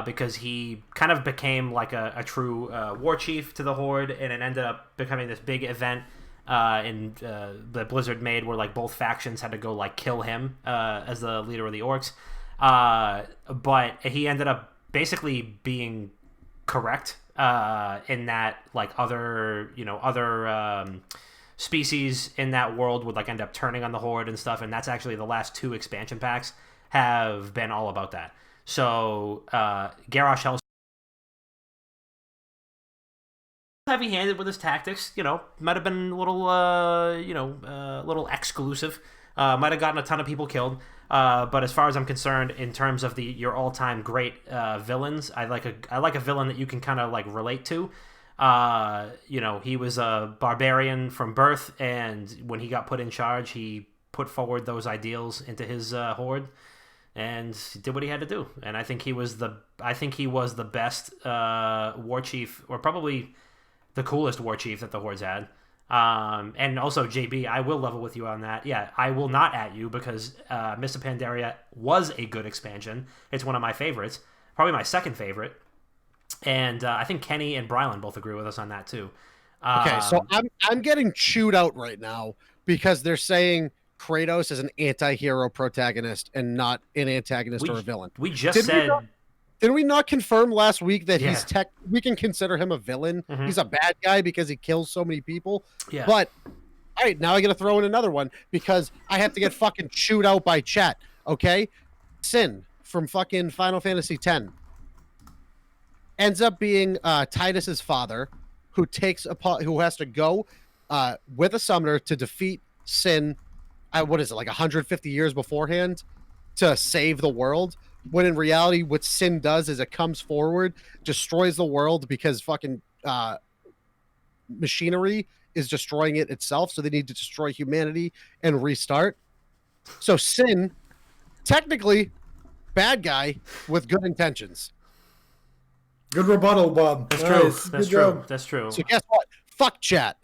because he kind of became like a true war chief to the Horde, and it ended up becoming this big event that Blizzard made where both factions had to go kill him as the leader of the orcs. But he ended up basically being correct in that other species in that world would end up turning on the Horde and stuff, and that's actually the last 2 expansion packs have been all about that. So Garrosh Hellscream heavy-handed with his tactics, might have been a little exclusive, might have gotten a ton of people killed. But as far as I'm concerned, in terms of your all-time great villains, I like a villain that you can kind of relate to. He was a barbarian from birth, and when he got put in charge, he put forward those ideals into his horde, and did what he had to do. And I think he was the best war chief, or probably the coolest war chief that the horde's had. And also, JB, I will level with you on that. Yeah, I will not at you because Mists of Pandaria was a good expansion. It's one of my favorites, probably my second favorite. And I think Kenny and Brylan both agree with us on that too. Okay, so I'm getting chewed out right now because they're saying Kratos is an anti-hero protagonist and not an antagonist or a villain. We just said... Did we not confirm last week that Yeah. we can consider him a villain? Mhm. He's a bad guy because he kills so many people. Yeah. But, all right, now I got to throw in another one because I have to get fucking chewed out by chat, okay? Sin from fucking Final Fantasy X ends up being Tidus's father, who has to go with a summoner to defeat Sin, 150 years beforehand, to save the world. When in reality, what Sin does is it comes forward, destroys the world because fucking machinery is destroying it itself. So they need to destroy humanity and restart. So Sin, technically, bad guy with good intentions. Good rebuttal, Bob. That's Nice. true. That's Good true. job. That's true. So guess what? Fuck chat.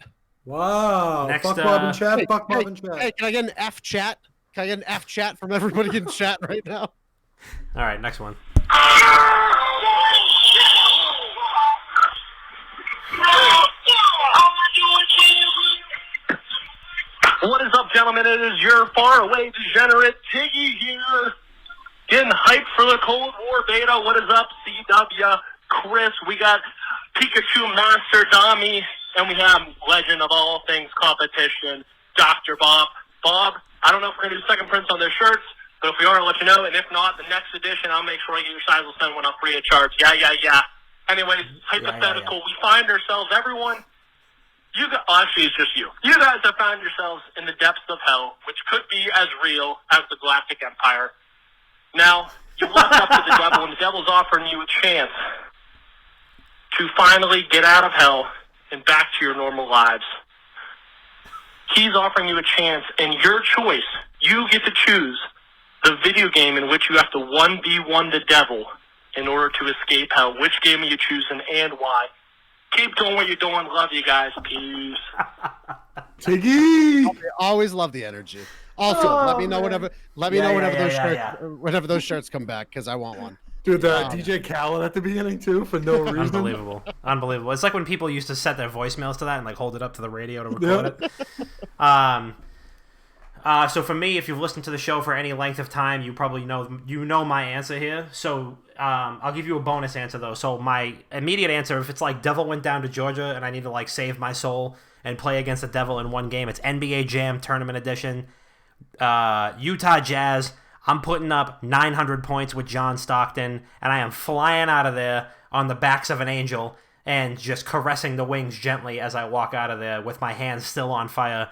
Wow. Next, fuck Bob and chat. Hey, Fuck Bob and chat. Hey, can I get an F chat? Can I get an F chat from everybody in chat right now? All right, next one. What is up, gentlemen? It is your faraway degenerate Tiggy here. Getting hyped for the Cold War beta. What is up, CW? Chris, we got Pikachu Monster Dami, and we have legend of all things competition, Dr. Bob. Bob, I don't know if we're going to do second prints on their shirts, but if we are, I'll let you know. And if not, the next edition, I'll make sure I get your size. We'll send one up free of charge. Yeah. Anyways, hypothetical. We find ourselves, everyone, actually, it's just you. You guys have found yourselves in the depths of hell, which could be as real as the Galactic Empire. Now, you left up to the devil, and the devil's offering you a chance to finally get out of hell and back to your normal lives. He's offering you a chance, and your choice, you get to choose the video game in which you have to 1v1 the devil in order to escape hell. Which game are you choosing and why? Keep doing what you're doing. Love you guys. Peace. Tiggy! Always love the energy. Also, let me know whenever whenever those shirts come back, because I want one. Dude, the DJ Khaled at the beginning too, for no reason. Unbelievable. It's like when people used to set their voicemails to that and like hold it up to the radio to record it. So for me, if you've listened to the show for any length of time, you probably know my answer here. So I'll give you a bonus answer though. So my immediate answer, if it's like Devil went down to Georgia and I need to like save my soul and play against the Devil in one game, it's NBA Jam Tournament Edition. Utah Jazz. I'm putting up 900 points with John Stockton, and I am flying out of there on the backs of an angel and just caressing the wings gently as I walk out of there with my hands still on fire.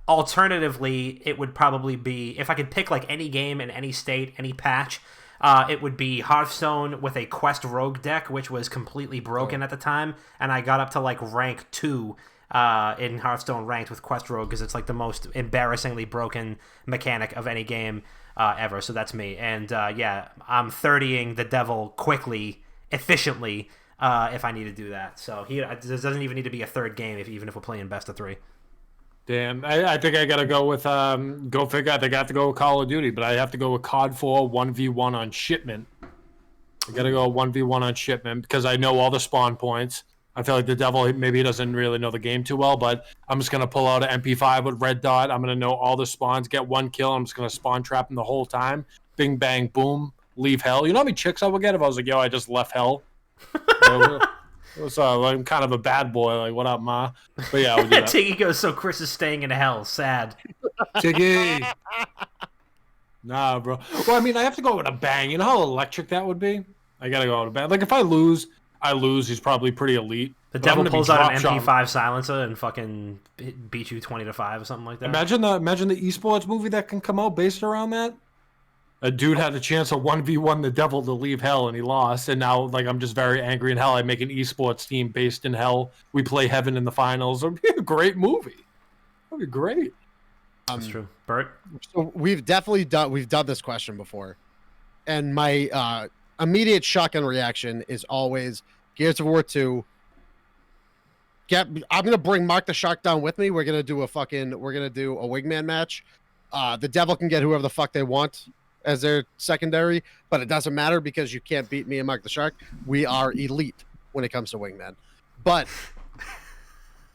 Alternatively, it would probably be, if I could pick like any game in any state, any patch, it would be Hearthstone with a Quest Rogue deck, which was completely broken at the time, and I got up to like rank 2 in Hearthstone ranked with Quest Rogue because it's like the most embarrassingly broken mechanic of any game ever. So that's me. And I'm 30ing the devil quickly, efficiently, if I need to do that. So there doesn't even need to be a third game, even if we're playing best of 3. Damn, I think I gotta go with go figure. I think I have to go with Call of Duty, but I have to go with COD 4 1v1 on shipment. I gotta go 1v1 on shipment because I know all the spawn points. I feel like the devil, maybe he doesn't really know the game too well, but I'm just going to pull out an MP5 with red dot. I'm going to know all the spawns, get one kill. I'm just going to spawn trap him the whole time. Bing, bang, boom, leave hell. You know how many chicks I would get if I was like, yo, I just left hell? It was I'm kind of a bad boy. Like, what up, ma? But yeah, I would do that. Tiggy goes, so Chris is staying in hell. Sad. Tiggy. Nah, bro. Well, I mean, I have to go with a bang. You know how electric that would be? I got to go with a bang. Like, if I lose, he's probably pretty elite. The devil pulls out an MP5 silencer and fucking beat you 20-5 or something like that. Imagine the esports movie that can come out based around that. A dude had a chance to 1v1 the devil to leave hell and he lost, and now like I'm just very angry in hell. I make an esports team based in hell. We play heaven in the finals. It would be a great movie. It would be great. That's true. Bert? So we've done this question before, and my immediate shotgun reaction is always Gears of War 2. I'm gonna bring Mark the Shark down with me. We're gonna do a wingman match. The devil can get whoever the fuck they want as their secondary, but it doesn't matter because you can't beat me and Mark the Shark. We are elite when it comes to wingman. But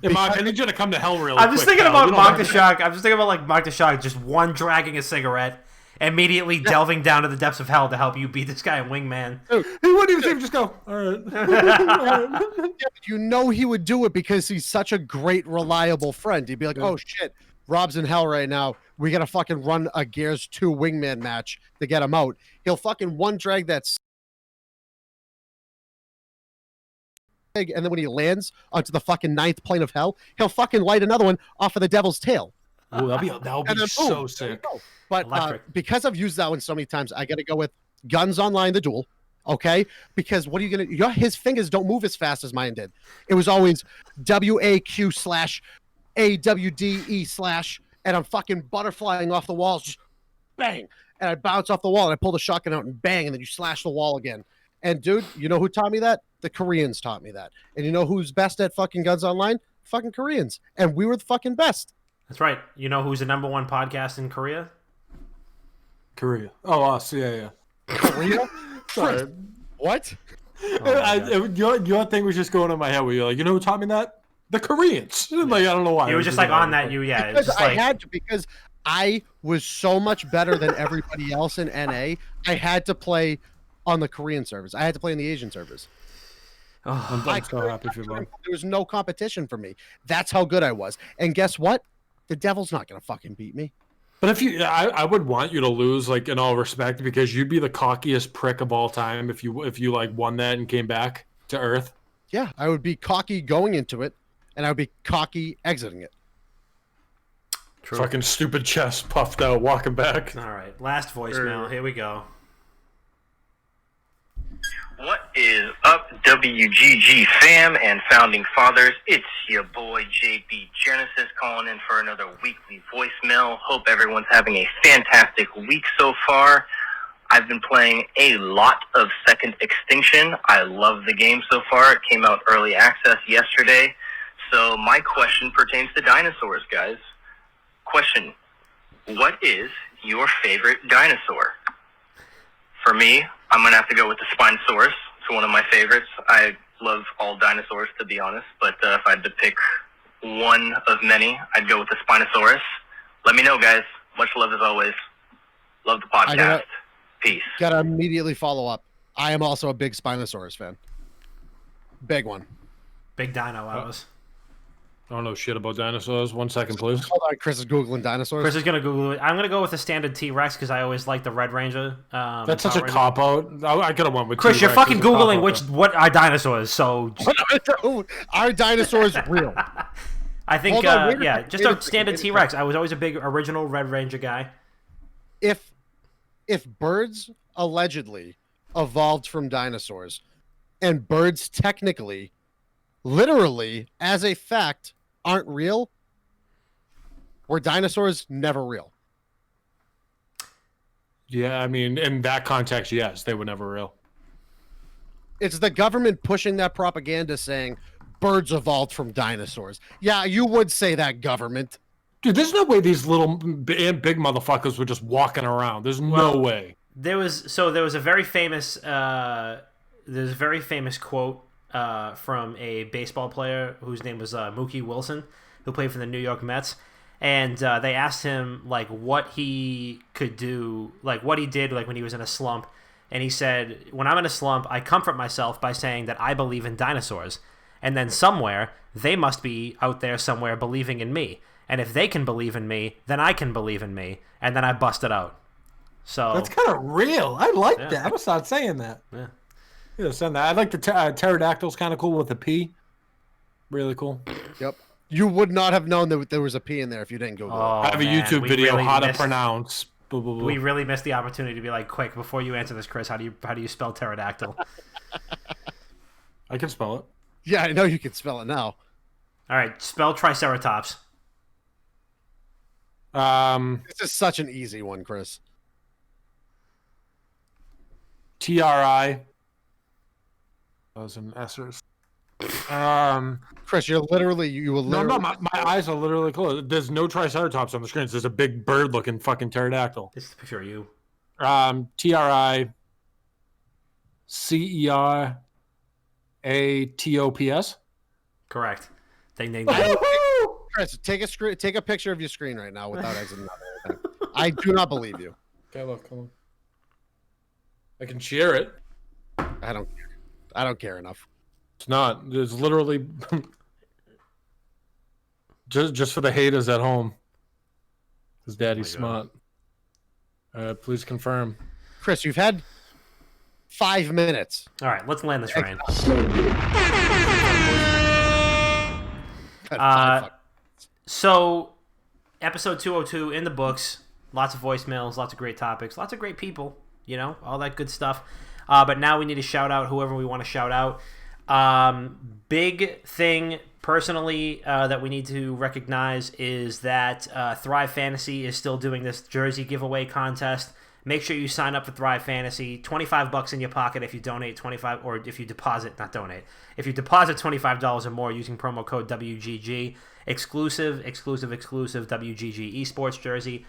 hey, Mark, I need you to come to hell real quick. I'm just thinking about Mark the Shark. I'm just thinking about like Mark the Shark just dragging a cigarette, immediately delving down to the depths of hell to help you beat this guy in wingman. He wouldn't even say, just go, all right. Yeah, you know he would do it because he's such a great, reliable friend. He'd be like, oh shit, Rob's in hell right now. We gotta fucking run a Gears 2 wingman match to get him out. He'll fucking drag that and then when he lands onto the fucking 9th plane of hell, he'll fucking light another one off of the devil's tail. Ooh, that would be so sick. But because I've used that one so many times, I got to go with Guns Online, the duel. Okay, because what are you gonna? His fingers don't move as fast as mine did. It was always WAQ/AWDE/ and I'm fucking butterflying off the walls, just bang, and I bounce off the wall and I pull the shotgun out and bang, and then you slash the wall again. And dude, you know who taught me that? The Koreans taught me that. And you know who's best at fucking Guns Online? Fucking Koreans. And we were the fucking best. That's right. You know who's the #1 podcast in Korea? Korea. Oh, us. Yeah. Korea? Sorry. What? Your thing was just going in my head where you're like, you know who taught me that? The Koreans. Like, I don't know why. You were just like on that. I had to, because I was so much better than everybody else in NA. I had to play on the Korean servers. I had to play in the Asian servers. I'm so happy for you, bud. There was no competition for me. That's how good I was. And guess what? The devil's not going to fucking beat me. But I would want you to lose, like, in all respect, because you'd be the cockiest prick of all time if you like won that and came back to Earth. Yeah, I would be cocky going into it, and I would be cocky exiting it. True. Fucking stupid chest puffed out, walking back. All right, last voicemail. Here we go. What is up, WGG fam and founding fathers? It's your boy JB Genesis calling in for another weekly voicemail. Hope everyone's having a fantastic week so far. I've been playing a lot of Second Extinction. I love the game so far. It came out early access yesterday. So my question pertains to dinosaurs, guys. Question: what is your favorite dinosaur? For me, I'm going to have to go with the Spinosaurus. It's one of my favorites. I love all dinosaurs, to be honest. But if I had to pick one of many, I'd go with the Spinosaurus. Let me know, guys. Much love as always. Love the podcast. Peace. Gotta immediately follow up. I am also a big Spinosaurus fan. Big one. Big dino hours. I don't know shit about dinosaurs. 1 second, please. Hold on, Chris is Googling dinosaurs. Chris is going to Google it. I'm going to go with the standard T-Rex because I always like the Red Ranger. That's such a cop-out. I could have went with Chris, T-Rex you're fucking as a Googling cop-out. what are dinosaurs, so... Are dinosaurs real? I think, Hold on, wait a yeah, second, just wait a a second, standard wait a T-Rex. I was always a big original Red Ranger guy. If birds allegedly evolved from dinosaurs, and birds technically, literally, as a fact, aren't real, were dinosaurs never real? Yeah, I mean, in that context, yes, they were never real. It's the government pushing that propaganda saying birds evolved from dinosaurs. Yeah, you would say that, government. Dude, there's no way these little and big motherfuckers were just walking around. There's no way. There was a very famous quote from a baseball player whose name was Mookie Wilson, who played for the New York Mets, and they asked him like what he could do, like what he did like when he was in a slump, and he said, "When I'm in a slump, I comfort myself by saying that I believe in dinosaurs, and then somewhere they must be out there somewhere believing in me, and if they can believe in me, then I can believe in me, and then I bust it out." So That's kind of real. I like that. I'm gonna start saying that. Yeah, send that. I like the pterodactyl's kind of cool with the P. Really cool. Yep. You would not have known that there was a P in there if you didn't Google it. Oh, I have a man, YouTube we video really how to missed- pronounce. Blah, blah, blah. We really missed the opportunity to be like, quick, before you answer this, Chris, how do you spell pterodactyl? I can spell it. Yeah, I know you can spell it now. All right, spell triceratops. This is such an easy one, Chris. TRI. That was an S's. Chris, you will literally. No, my eyes are literally closed. There's no triceratops on the screen. There's a big bird-looking fucking pterodactyl. This is a picture of you. TRICERATOPS. Correct. Ding, ding, Oh, ding. Chris, take a picture of your screen right now without exiting out everything. I do not believe you. Okay, look, come on. I can share it. I don't care. I don't care enough. It's not. It's literally just for the haters at home. His daddy's smart. Please confirm. Chris, you've had 5 minutes. All right, let's land this train. So, episode 202 in the books. Lots of voicemails, lots of great topics, lots of great people, all that good stuff. But now we need to shout out whoever we want to shout out. Big thing, personally, that we need to recognize is that Thrive Fantasy is still doing this jersey giveaway contest. Make sure you sign up for Thrive Fantasy. $25 in your pocket if you donate 25, or if you deposit, not donate. If you deposit $25 or more using promo code WGG, exclusive WGG esports jersey.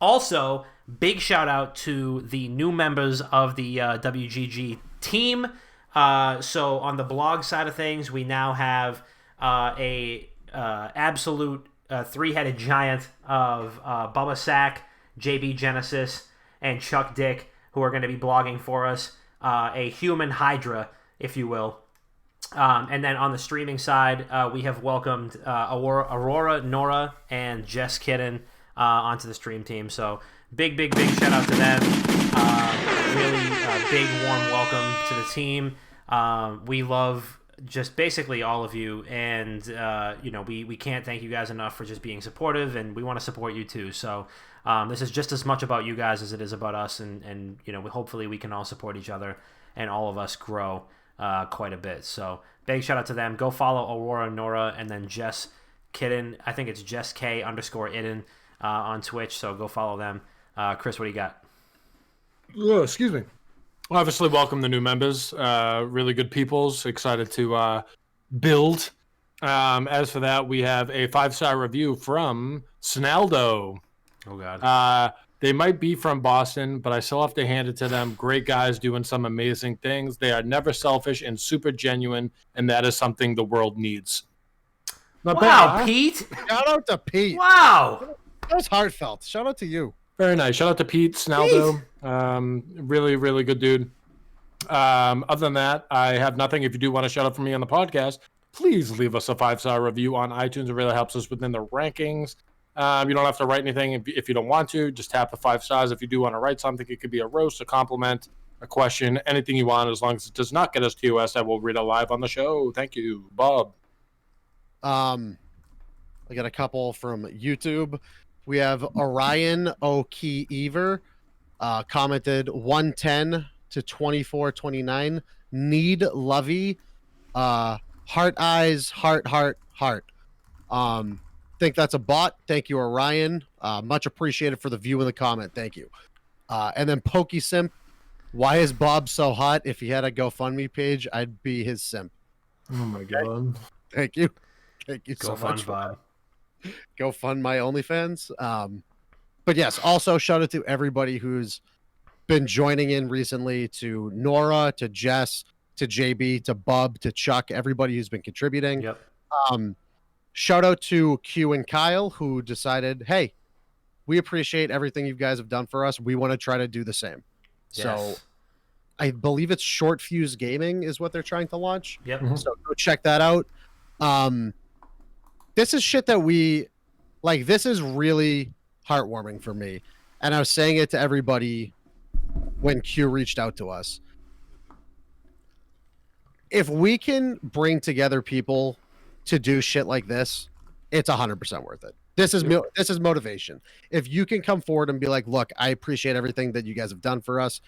Also, big shout out to the new members of the WGG team. So on the blog side of things, we now have a absolute three-headed giant of Bubba Sack, JB Genesis, and Chuck Dick, who are going to be blogging for us. A human hydra, if you will. And then on the streaming side, we have welcomed Aurora, Nora, and Jess Kidden onto the stream team. So big shout out to them. Really big warm welcome to the team. We love just basically all of you, and we can't thank you guys enough for just being supportive, and we want to support you too. So this is just as much about you guys as it is about us, and hopefully we can all support each other and all of us grow quite a bit. So big shout out to them. Go follow Aurora, Nora, and then Jess Kidden. I think it's Jess K_Idden on Twitch. So go follow them. Chris, what do you got? Oh, excuse me. Obviously, welcome the new members. Really good peoples. Excited to build. As for that, we have a 5-star review from Snaldo. Oh, God. They might be from Boston, but I still have to hand it to them. Great guys doing some amazing things. They are never selfish and super genuine, and that is something the world needs. Not Wow, bad, huh? Pete. Shout out to Pete. Wow. That was heartfelt. Shout out to you. Very nice. Shout out to Pete Snaldo. Really, really good dude. Other than that, I have nothing. If you do want to shout out for me on the podcast, please leave us a 5-star review on iTunes. It really helps us within the rankings. You don't have to write anything if you don't want to. Just tap the 5 stars. If you do want to write something, it could be a roast, a compliment, a question, anything you want. As long as it does not get us TOS, I will read it live on the show. Thank you, Bob. I got a couple from YouTube. We have Orion O'Keever commented 110 to 2429. Need Lovey. Heart eyes, heart. Think that's a bot. Thank you, Orion. Much appreciated for the view in the comment. Thank you. And then Pokey Simp. Why is Bob so hot? If he had a GoFundMe page, I'd be his simp. Oh my God. Thank you. Thank you Go so much, Bob. Go fund my OnlyFans. But yes, also shout out to everybody who's been joining in recently, to Nora, to Jess, to JB, to Bub, to Chuck, everybody who's been contributing. Yep. Shout out to Q and Kyle, who decided, hey, we appreciate everything you guys have done for us. We want to try to do the same. Yes. So I believe it's Short Fuse Gaming is what they're trying to launch. Yep. So go check that out. This is shit that we like. This is really heartwarming for me. And I was saying it to everybody when Q reached out to us. If we can bring together people to do shit like this, it's 100% worth it. This is motivation. If you can come forward and be like, look, I appreciate everything that you guys have done for us.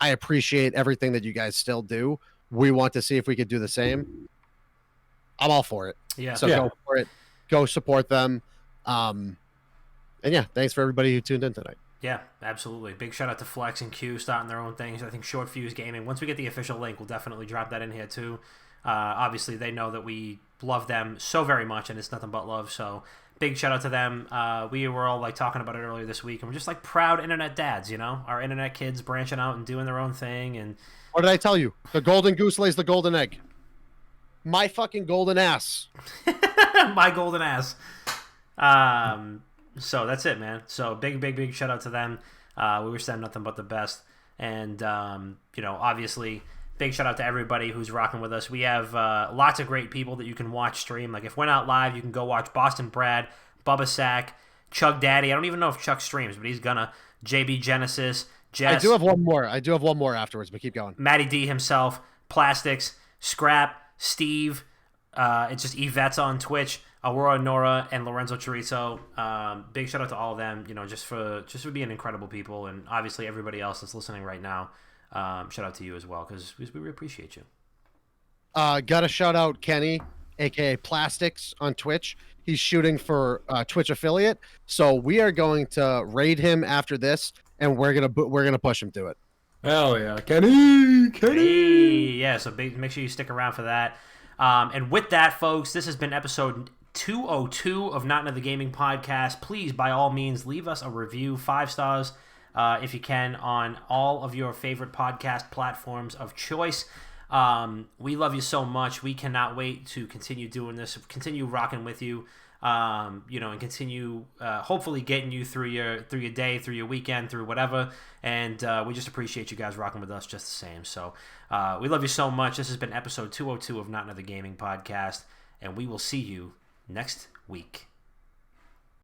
I appreciate everything that you guys still do. We want to see if we could do the same. I'm all for it. Yeah. So go for it. Go support them. And yeah, thanks for everybody who tuned in tonight. Yeah, absolutely. Big shout out to Flex and Q starting their own things. I think Short Fuse Gaming, once we get the official link, we'll definitely drop that in here too. Obviously, they know that we love them so very much, and it's nothing but love. So big shout out to them. We were all like talking about it earlier this week, and we're just like proud internet dads, our internet kids branching out and doing their own thing. And what did I tell you? The golden goose lays the golden egg. My fucking golden ass. My golden ass. So that's it, man. So big shout out to them. We wish them nothing but the best. And obviously, big shout out to everybody who's rocking with us. We have lots of great people that you can watch stream. Like if we're not live, you can go watch Boston Brad, Bubba Sack, Chug Daddy. I don't even know if Chuck streams, but he's gonna. JB Genesis, Jess. I do have one more afterwards, but keep going. Matty D himself, Plastics, Scrap, Steve. It's just Yvette's on Twitch. Aurora, Nora, and Lorenzo Chorizo. Big shout out to all of them, just for being incredible people, and obviously everybody else that's listening right now. Shout out to you as well, because we really appreciate you. Gotta shout out Kenny, aka Plastics, on Twitch. He's shooting for Twitch affiliate, so we are going to raid him after this, and we're gonna push him to it. Hell yeah, Kenny! Hey, yeah. So make sure you stick around for that. And with that, folks, this has been episode 202 of Not Another Gaming Podcast. Please, by all means, leave us a review, 5 stars, if you can, on all of your favorite podcast platforms of choice. We love you so much. We cannot wait to continue doing this, continue rocking with you. and continue hopefully getting you through your day, through your weekend, through whatever. And we just appreciate you guys rocking with us just the same. So we love you so much. This has been episode 202 of Not Another Gaming Podcast, and we will see you next week.